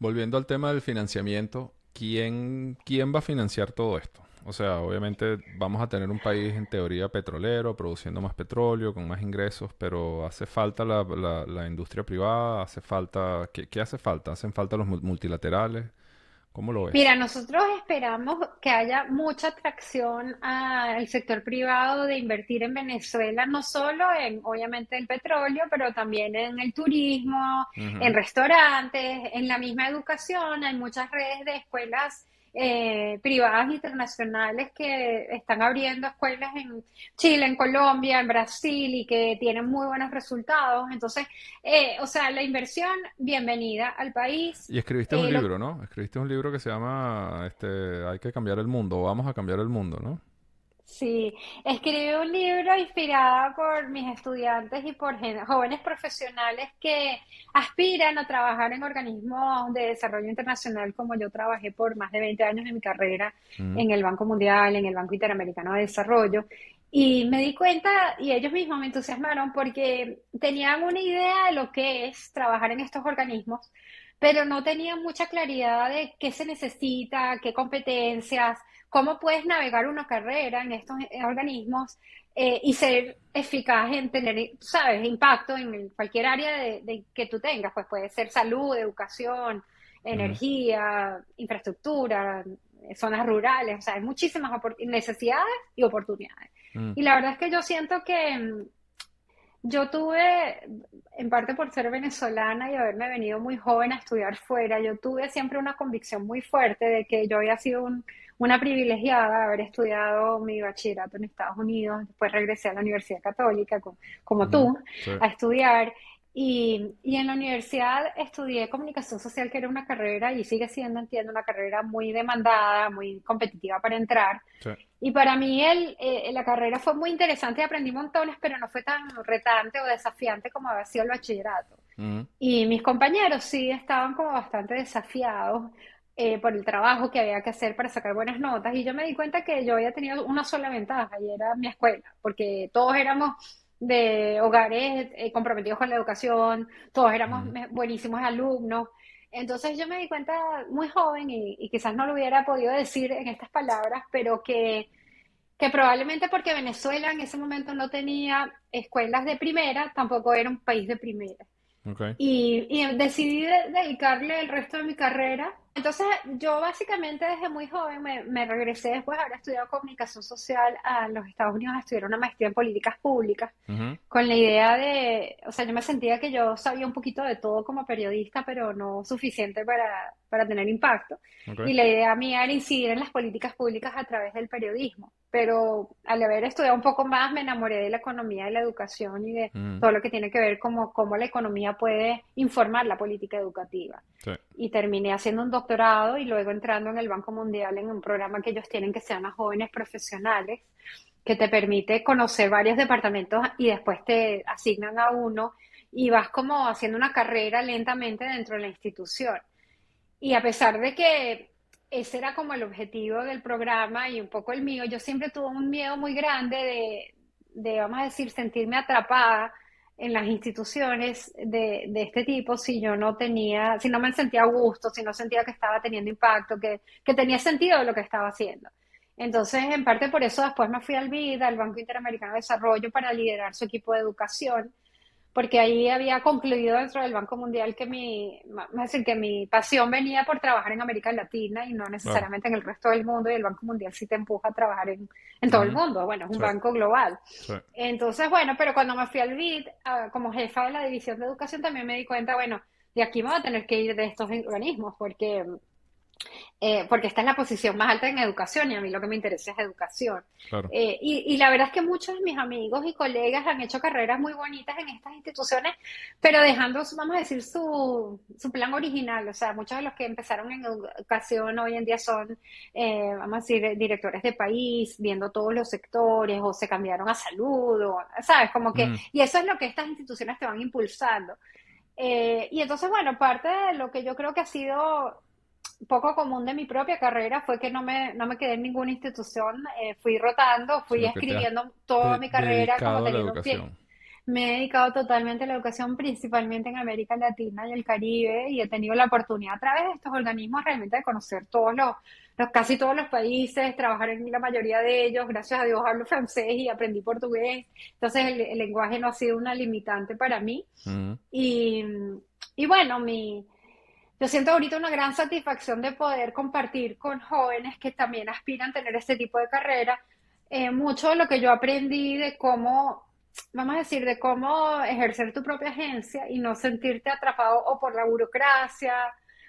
Volviendo al tema del financiamiento, ¿quién va a financiar todo esto? O sea, obviamente vamos a tener un país en teoría petrolero, produciendo más petróleo, con más ingresos, pero ¿hace falta la industria privada? ¿Hace falta, qué hace falta? ¿Hacen falta los multilaterales? ¿Cómo lo Mira, ves? nosotros esperamos que haya mucha atracción al sector privado de invertir en Venezuela, no solo en, obviamente, el petróleo, pero también en el turismo, en Ujú. restaurantes, en la misma educación. Hay muchas redes de escuelas privadas internacionales que están abriendo escuelas en Chile, en Colombia, en Brasil y que tienen muy buenos resultados. Entonces, o sea, la inversión, bienvenida al país. Y escribiste un libro, ¿no? Escribiste un libro que se llama Hay que cambiar el mundo, o vamos a cambiar el mundo, ¿no? Sí, escribí un libro inspirada por mis estudiantes y por jóvenes profesionales que aspiran a trabajar en organismos de desarrollo internacional, como yo trabajé por más de 20 años en mi carrera Mm. en el Banco Mundial, en el Banco Interamericano de Desarrollo. Y me di cuenta, y ellos mismos me entusiasmaron porque tenían una idea de lo que es trabajar en estos organismos, pero no tenían mucha claridad de qué se necesita, qué competencias, cómo puedes navegar una carrera en estos organismos y ser eficaz en tener, sabes, impacto en cualquier área que tú tengas, pues puede ser salud, educación, Ujú. energía, infraestructura, zonas rurales, o sea, hay muchísimas necesidades y oportunidades. Mm. Y la verdad es que yo siento que yo tuve, en parte por ser venezolana y haberme venido muy joven a estudiar fuera, yo tuve siempre una convicción muy fuerte de que yo había sido una privilegiada de haber estudiado mi bachillerato en Estados Unidos, después regresé a la Universidad Católica, como Ujú. tú, Sí. a estudiar. Y en la universidad estudié comunicación social, que era una carrera, y sigue siendo, entiendo, una carrera muy demandada, muy competitiva para entrar. Sí. Y para mí la carrera fue muy interesante y aprendí montones, pero no fue tan retante o desafiante como había sido el bachillerato. Ujú. Y mis compañeros sí estaban como bastante desafiados por el trabajo que había que hacer para sacar buenas notas. Y yo me di cuenta que yo había tenido una sola ventaja y era mi escuela, porque todos éramos de hogares comprometidos con la educación, todos éramos Ujú. buenísimos alumnos. Entonces yo me di cuenta muy joven y quizás no lo hubiera podido decir en estas palabras, pero que probablemente porque Venezuela en ese momento no tenía escuelas de primera, tampoco era un país de primera. Ok. Y decidí dedicarle el resto de mi carrera. Entonces, yo básicamente desde muy joven me regresé después de haber estudiado comunicación social a los Estados Unidos a estudiar una maestría en políticas públicas, Ujú. con la idea de, o sea, yo me sentía que yo sabía un poquito de todo como periodista, pero no suficiente para tener impacto. Ok. Y la idea mía era incidir en las políticas públicas a través del periodismo. Pero al haber estudiado un poco más, me enamoré de la economía de la educación y de Ujú. todo lo que tiene que ver como cómo la economía puede informar la política educativa. Sí. Y terminé haciendo un doctorado y luego entrando en el Banco Mundial en un programa que ellos tienen que se llama Jóvenes Profesionales, que te permite conocer varios departamentos y después te asignan a uno y vas como haciendo una carrera lentamente dentro de la institución. Y a pesar de que ese era como el objetivo del programa y un poco el mío, yo siempre tuve un miedo muy grande vamos a decir, sentirme atrapada en las instituciones de este tipo si yo no tenía, si no me sentía a gusto, si no sentía que estaba teniendo impacto, que tenía sentido lo que estaba haciendo. Entonces, en parte por eso después me fui al BID, al Banco Interamericano de Desarrollo, para liderar su equipo de educación, porque ahí había concluido dentro del Banco Mundial que vamos a decir, que mi pasión venía por trabajar en América Latina y no Claro. necesariamente en el resto del mundo, y el Banco Mundial sí te empuja a trabajar en todo el Ujú. mundo. Bueno, es un Sí, banco global. sí. Entonces, bueno, pero cuando me fui al BID, como jefa de la división de educación, también me di cuenta, bueno, de aquí me voy a tener que ir de estos organismos, porque esta es la posición más alta en educación y a mí lo que me interesa es educación. Claro. Y la verdad es que muchos de mis amigos y colegas han hecho carreras muy bonitas en estas instituciones, pero dejando, vamos a decir, su plan original. O sea, muchos de los que empezaron en educación hoy en día son, vamos a decir, directores de país, viendo todos los sectores, o se cambiaron a salud, o, ¿sabes? Como que, Mm. y eso es lo que estas instituciones te van impulsando. Y entonces, bueno, parte de lo que yo creo que ha sido poco común de mi propia carrera fue que no me quedé en ninguna institución, fui rotando, fui Sino que te has escribiendo toda mi carrera como dedicado a la teniendo un pie. educación. Me he dedicado totalmente a la educación, principalmente en América Latina y el Caribe, y he tenido la oportunidad a través de estos organismos realmente de conocer casi todos los países, trabajar en la mayoría de ellos. Gracias a Dios hablo francés y aprendí portugués, entonces el lenguaje no ha sido una limitante para mí. Ujú. Y, y bueno, yo siento ahorita una gran satisfacción de poder compartir con jóvenes que también aspiran a tener este tipo de carrera, mucho de lo que yo aprendí de cómo, vamos a decir, de cómo ejercer tu propia agencia y no sentirte atrapado o por la burocracia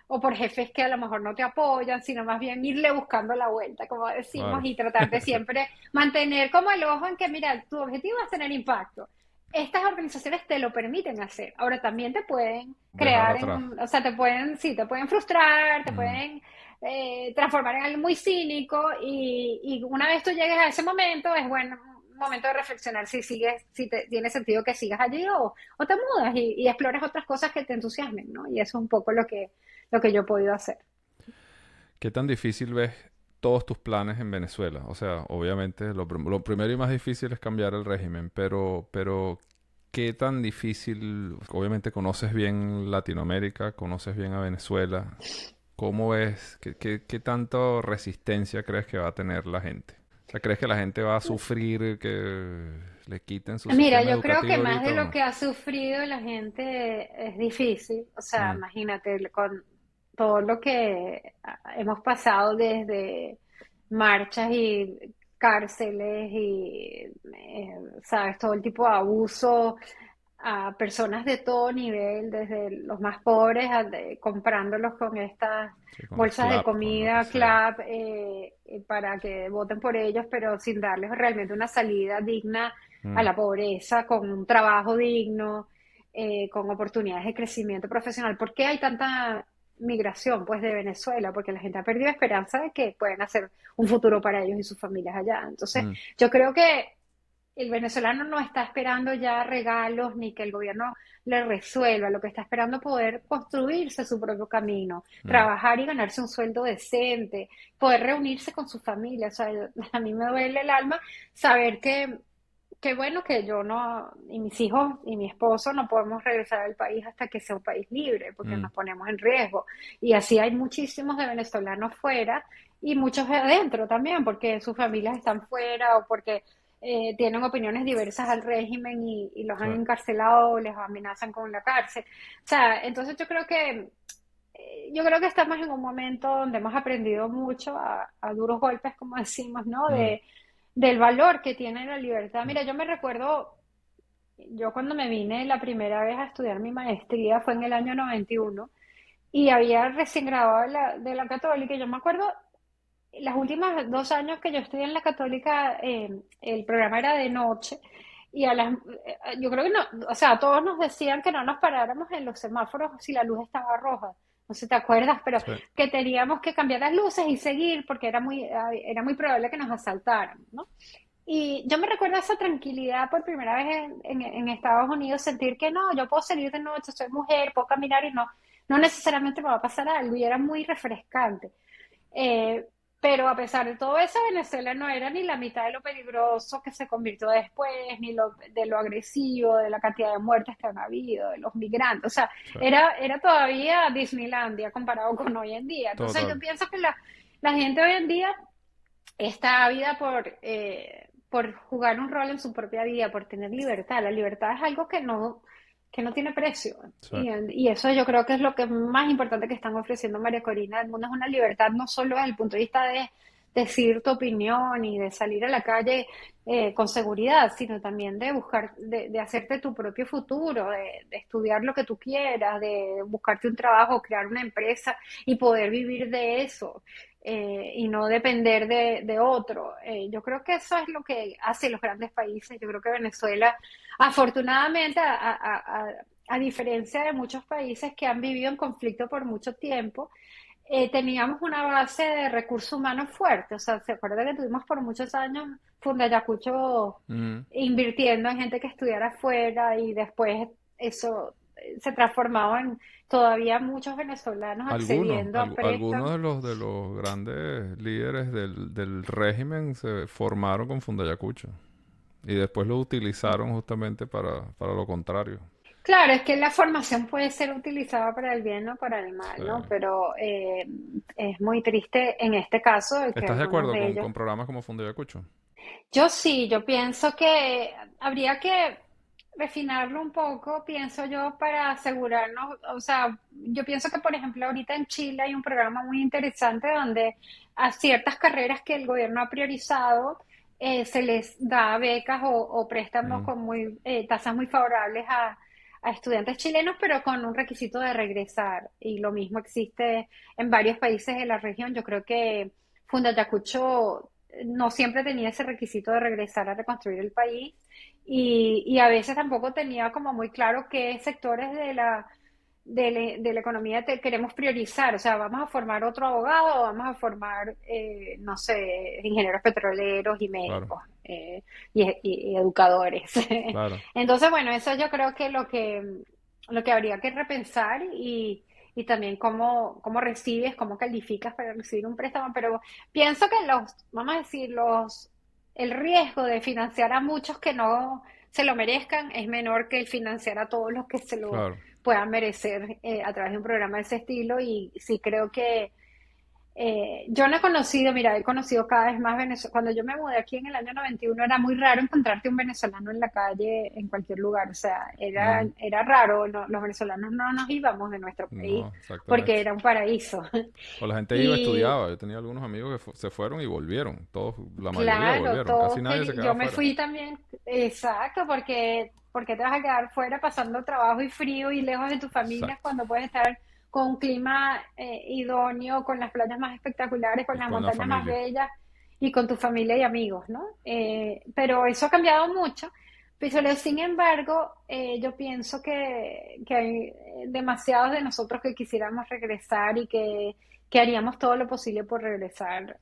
o por jefes que a lo mejor no te apoyan, sino más bien irle buscando la vuelta, como decimos, Claro. y tratar de siempre mantener como el ojo en que, mira, tu objetivo es tener impacto. Estas organizaciones te lo permiten hacer. Ahora también te pueden Dejar crear atrás. o sea, sí, te pueden frustrar, te Mm. pueden transformar en algo muy cínico, y una vez tú llegues a ese momento, es buen momento de reflexionar si sigues, si tiene sentido que sigas allí, o te mudas y explores otras cosas que te entusiasmen, ¿no? Y eso es un poco lo que yo he podido hacer. ¿Qué tan difícil ves todos tus planes en Venezuela? O sea, obviamente lo primero y más difícil es cambiar el régimen, pero ¿qué tan difícil? Obviamente conoces bien Latinoamérica, conoces bien a Venezuela. ¿Cómo ves? ¿Qué tanto resistencia crees que va a tener la gente? O sea, ¿crees que la gente va a sufrir que le quiten su Mira, sistema yo creo que educativo más de ahorita o lo no? que ha sufrido la gente es difícil. O sea, Mm. imagínate con todo lo que hemos pasado desde marchas y cárceles y, sabes, todo el tipo de abuso a personas de todo nivel, desde los más pobres comprándolos con estas Sí, con las bolsas de CLAP, con lo que comida, sea. CLAP, para que voten por ellos, pero sin darles realmente una salida digna a Mm. la pobreza, con un trabajo digno, con oportunidades de crecimiento profesional. ¿Por qué hay tanta migración, pues, de Venezuela? Porque la gente ha perdido esperanza de que pueden hacer un futuro para ellos y sus familias allá. Entonces, Mm. yo creo que el venezolano no está esperando ya regalos ni que el gobierno le resuelva. Lo que está esperando es poder construirse su propio camino, Mm. trabajar y ganarse un sueldo decente, poder reunirse con su familia. O sea, a mí me duele el alma saber que bueno, que yo no, y mis hijos y mi esposo no podemos regresar al país hasta que sea un país libre, porque Mm. nos ponemos en riesgo. Y así hay muchísimos de venezolanos fuera y muchos de adentro también, porque sus familias están fuera o porque tienen opiniones diversas al régimen y los Sí. han encarcelado o les amenazan con la cárcel. O sea, entonces yo creo que estamos en un momento donde hemos aprendido mucho a duros golpes, como decimos, ¿no? Mm. Del valor que tiene la libertad. Mira, yo me recuerdo, yo cuando me vine la primera vez a estudiar mi maestría fue en el año 91 y había recién graduado de la Católica, y yo me acuerdo las últimas 2 años que yo estudié en la Católica, el programa era de noche, y yo creo que no, o sea, todos nos decían que no nos paráramos en los semáforos si la luz estaba roja. No sé si te acuerdas, pero Sí. que teníamos que cambiar las luces y seguir porque era muy probable que nos asaltaran, ¿no? Y yo me recuerdo esa tranquilidad por primera vez en Estados Unidos, sentir que no, yo puedo salir de noche, soy mujer, puedo caminar y no necesariamente me va a pasar algo y era muy refrescante. Eh, pero a pesar de todo eso, Venezuela no era ni la mitad de lo peligroso que se convirtió después, ni de lo agresivo, de la cantidad de muertes que han habido, de los migrantes. O sea, Sí, era todavía Disneylandia comparado con hoy en día. Entonces yo total. pienso que la gente hoy en día está ávida por jugar un rol en su propia vida, por tener libertad. La libertad es algo que no tiene precio. Sí. Y eso yo creo que es lo que es más importante que están ofreciendo María Corina. El mundo es una libertad no solo desde el punto de vista de decir tu opinión y de salir a la calle con seguridad, sino también de buscar, de hacerte tu propio futuro, de estudiar lo que tú quieras, de buscarte un trabajo, crear una empresa y poder vivir de eso y no depender de otro. Yo creo que eso es lo que hace los grandes países. Yo creo que Venezuela, afortunadamente, a diferencia de muchos países que han vivido en conflicto por mucho tiempo, teníamos una base de recursos humanos fuerte. O sea, se acuerda que tuvimos por muchos años Fundayacucho Mm. invirtiendo en gente que estudiara afuera y después eso se transformaba en todavía muchos venezolanos accediendo a Algunos préstamos. de los grandes líderes del régimen se formaron con Fundayacucho y después lo utilizaron justamente para lo contrario. Claro, es que la formación puede ser utilizada para el bien o para el mal, Sí. ¿no? Pero es muy triste en este caso de que ¿Estás de algunos acuerdo de ellos. con programas como Fundayacucho? Yo sí, yo pienso que habría que refinarlo un poco, pienso yo, para asegurarnos, o sea, yo pienso que, por ejemplo, ahorita en Chile hay un programa muy interesante donde a ciertas carreras que el gobierno ha priorizado, se les da becas o préstamos Mm. con tasas muy favorables a estudiantes chilenos, pero con un requisito de regresar. Y lo mismo existe en varios países de la región. Yo creo que Fundayacucho no siempre tenía ese requisito de regresar a reconstruir el país y a veces tampoco tenía como muy claro qué sectores de la economía queremos priorizar. O sea, vamos a formar otro abogado o vamos a formar, no sé, ingenieros petroleros y Claro, médicos y educadores. claro. Entonces, bueno, eso yo creo que lo que habría que repensar y también cómo recibes, cómo calificas para recibir un préstamo, pero pienso que vamos a decir, el riesgo de financiar a muchos que no se lo merezcan es menor que el financiar a todos los que se lo Claro. puedan merecer a través de un programa de ese estilo y sí creo que yo no he conocido, mira, he conocido cada vez más venezolanos. Cuando yo me mudé aquí en el año 91 era muy raro encontrarte un venezolano en la calle, en cualquier lugar. O sea, Mm. era raro. Los venezolanos no nos íbamos de nuestro país No, porque exactamente. era un paraíso. O la gente iba, Y estudiaba. Yo tenía algunos amigos que se fueron y volvieron. Todos, la mayoría claro, volvieron. Casi todos nadie se quedaba yo me afuera. fui también, exacto, porque te vas a quedar fuera pasando trabajo y frío y lejos de tu familia Exacto. cuando puedes estar con un clima idóneo, con las playas más espectaculares, con Y las con la montañas más familia. bellas y con tu familia y amigos, ¿no? Pero eso ha cambiado mucho. Pero sin embargo, yo pienso que hay demasiados de nosotros que quisiéramos regresar y que haríamos todo lo posible por regresar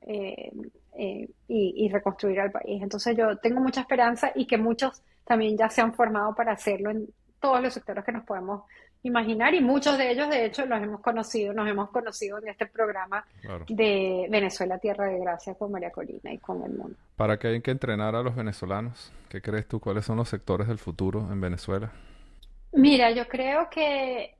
y reconstruir al país. Entonces yo tengo mucha esperanza y que muchos también ya se han formado para hacerlo en todos los sectores que nos podemos imaginar y muchos de ellos de hecho nos hemos conocido en este programa Claro. de Venezuela Tierra de Gracia con María Corina y con el mundo. ¿Para qué hay que entrenar a los venezolanos? ¿Qué crees tú? ¿Cuáles son los sectores del futuro en Venezuela? Mira, yo creo que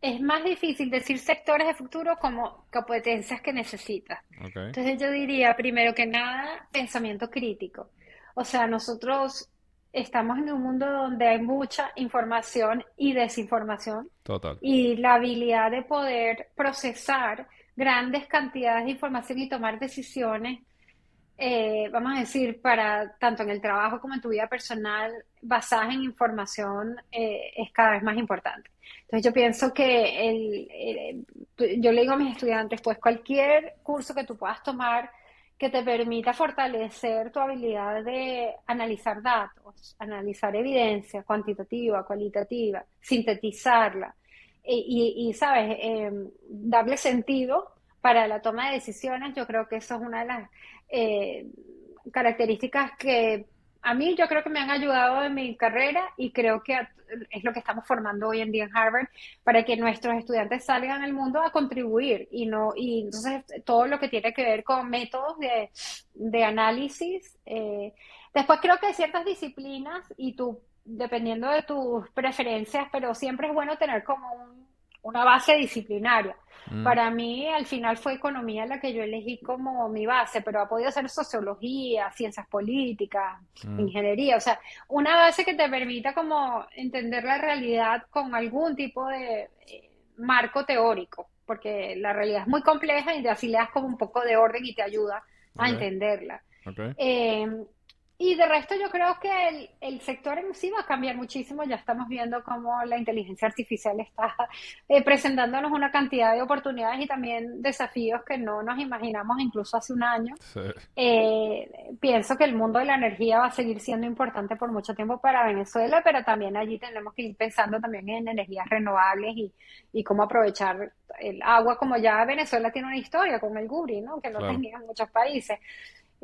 es más difícil decir sectores de futuro como competencias que necesitas. Ok. Entonces yo diría, primero que nada, pensamiento crítico. O sea, nosotros estamos en un mundo donde hay mucha información y desinformación Total. y la habilidad de poder procesar grandes cantidades de información y tomar decisiones vamos a decir, para tanto en el trabajo como en tu vida personal, basadas en información, es cada vez más importante. Entonces yo pienso que yo le digo a mis estudiantes, pues cualquier curso que tú puedas tomar que te permita fortalecer tu habilidad de analizar datos, analizar evidencia cuantitativa, cualitativa, sintetizarla sabes, darle sentido para la toma de decisiones, yo creo que eso es una de las eh, características que a mí yo creo que me han ayudado en mi carrera y creo que es lo que estamos formando hoy en día en Harvard para que nuestros estudiantes salgan al mundo a contribuir y no y entonces todo lo que tiene que ver con métodos de análisis. Después creo que hay ciertas disciplinas y tú, dependiendo de tus preferencias, pero siempre es bueno tener como una base disciplinaria. Mm, Para mí, al final fue economía la que yo elegí como mi base, pero ha podido ser sociología, ciencias políticas, mm, ingeniería, o sea, una base que te permita como entender la realidad con algún tipo de marco teórico, porque la realidad es muy compleja y así le das como un poco de orden y te ayuda a ok, entenderla. ok. Eh, y de resto yo creo que el sector en sí va a cambiar muchísimo. Ya estamos viendo cómo la inteligencia artificial está presentándonos una cantidad de oportunidades y también desafíos que no nos imaginamos incluso hace un año. Sí. Pienso que el mundo de la energía va a seguir siendo importante por mucho tiempo para Venezuela, pero también allí tenemos que ir pensando también en energías renovables y cómo aprovechar el agua, como ya Venezuela tiene una historia con el Guri, ¿no? Que no Claro. tenían muchos países.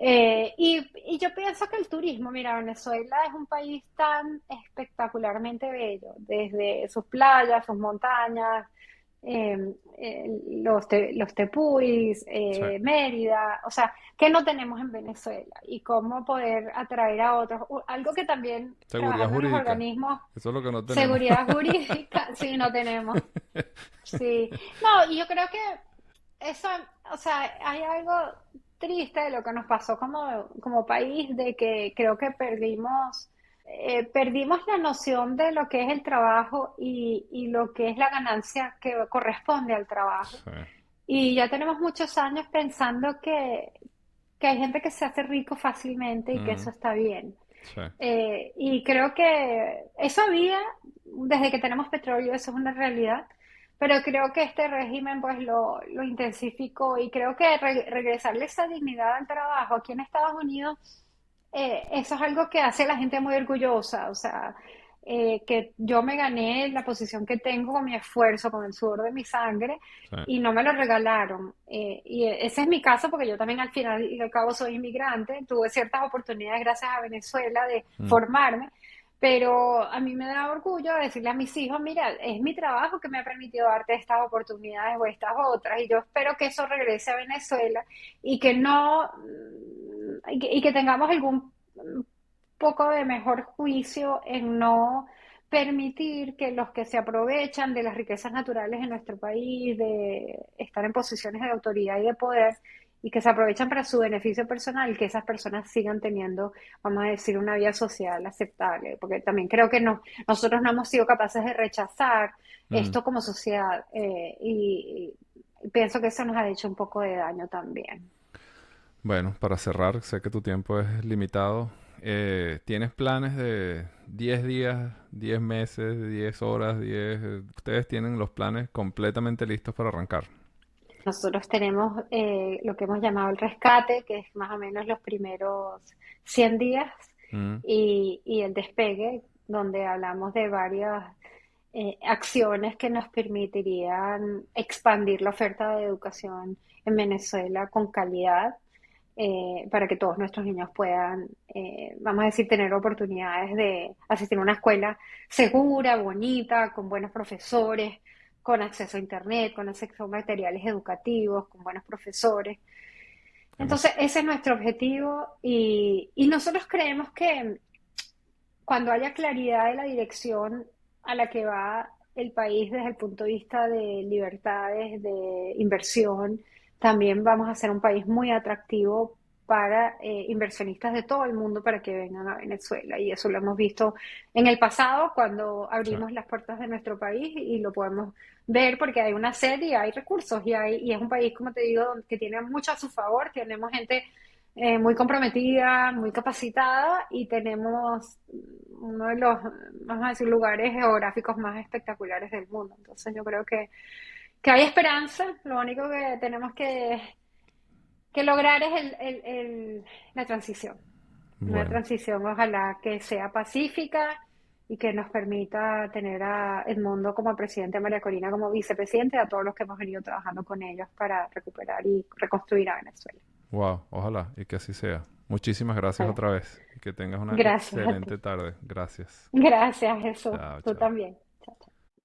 Y yo pienso que el turismo, mira, Venezuela es un país tan espectacularmente bello, desde sus playas, sus montañas, eh, los tepuis, Sí. Mérida, o sea, ¿qué no tenemos en Venezuela? Y cómo poder atraer a otros. Algo que también Seguridad trabajando en los jurídica. organismos, Eso es lo que no tenemos. seguridad jurídica, sí, no tenemos. Sí, no, y yo creo que eso, o sea, hay algo triste de lo que nos pasó como país, de que creo que perdimos la noción de lo que es el trabajo y lo que es la ganancia que corresponde al trabajo. Sí, Y ya tenemos muchos años pensando que hay gente que se hace rico fácilmente y que mm, eso está bien. sí, Y creo que eso había desde que tenemos petróleo, eso es una realidad, pero creo que este régimen pues lo intensificó y creo que regresarle esa dignidad al trabajo aquí en Estados Unidos, eso es algo que hace a la gente muy orgullosa, o sea, que yo me gané la posición que tengo con mi esfuerzo, con el sudor de mi sangre sí. y no me lo regalaron. Y ese es mi caso porque yo también al final y al cabo soy inmigrante, tuve ciertas oportunidades gracias a Venezuela de Mm, formarme, pero a mí me da orgullo decirle a mis hijos, mira, es mi trabajo que me ha permitido darte estas oportunidades o estas otras y yo espero que eso regrese a Venezuela y que no, y que tengamos algún poco de mejor juicio en no permitir que los que se aprovechan de las riquezas naturales en nuestro país, de estar en posiciones de autoridad y de poder, y que se aprovechan para su beneficio personal, que esas personas sigan teniendo, vamos a decir, una vida social aceptable, porque también creo que nosotros no hemos sido capaces de rechazar mm. esto como sociedad, y pienso que eso nos ha hecho un poco de daño también. Bueno, para cerrar, sé que tu tiempo es limitado. ¿Tienes planes de 10 días, 10 meses, 10 horas, 10? Ustedes tienen los planes completamente listos para arrancar. Nosotros tenemos lo que hemos llamado el rescate, que es más o menos los primeros 100 días, Mm, y el despegue, donde hablamos de varias acciones que nos permitirían expandir la oferta de educación en Venezuela con calidad, para que todos nuestros niños puedan, vamos a decir, tener oportunidades de asistir a una escuela segura, bonita, con buenos profesores, con acceso a internet, con acceso a materiales educativos, con buenos profesores. Entonces, hemos, ese es nuestro objetivo y nosotros creemos que cuando haya claridad de la dirección a la que va el país desde el punto de vista de libertades, de inversión, también vamos a ser un país muy atractivo para inversionistas de todo el mundo para que vengan a Venezuela. Y eso lo hemos visto en el pasado cuando sí, abrimos las puertas de nuestro país y lo podemos ver porque hay una sede y hay recursos y es un país, como te digo, que tiene mucho a su favor. Tenemos gente muy comprometida, muy capacitada y tenemos uno de los, vamos a decir, lugares geográficos más espectaculares del mundo. Entonces yo creo que hay esperanza, lo único que tenemos que lograr es la transición, una bueno, transición ojalá que sea pacífica y que nos permita tener a Edmundo como presidente, a María Corina como vicepresidente, a todos los que hemos venido trabajando con ellos para recuperar y reconstruir a Venezuela. Wow, ojalá y que así sea. Muchísimas gracias Ojalá. otra vez y que tengas una Gracias a ti. excelente tarde. Gracias. Gracias, Jesús. Chao, Tú chao. también.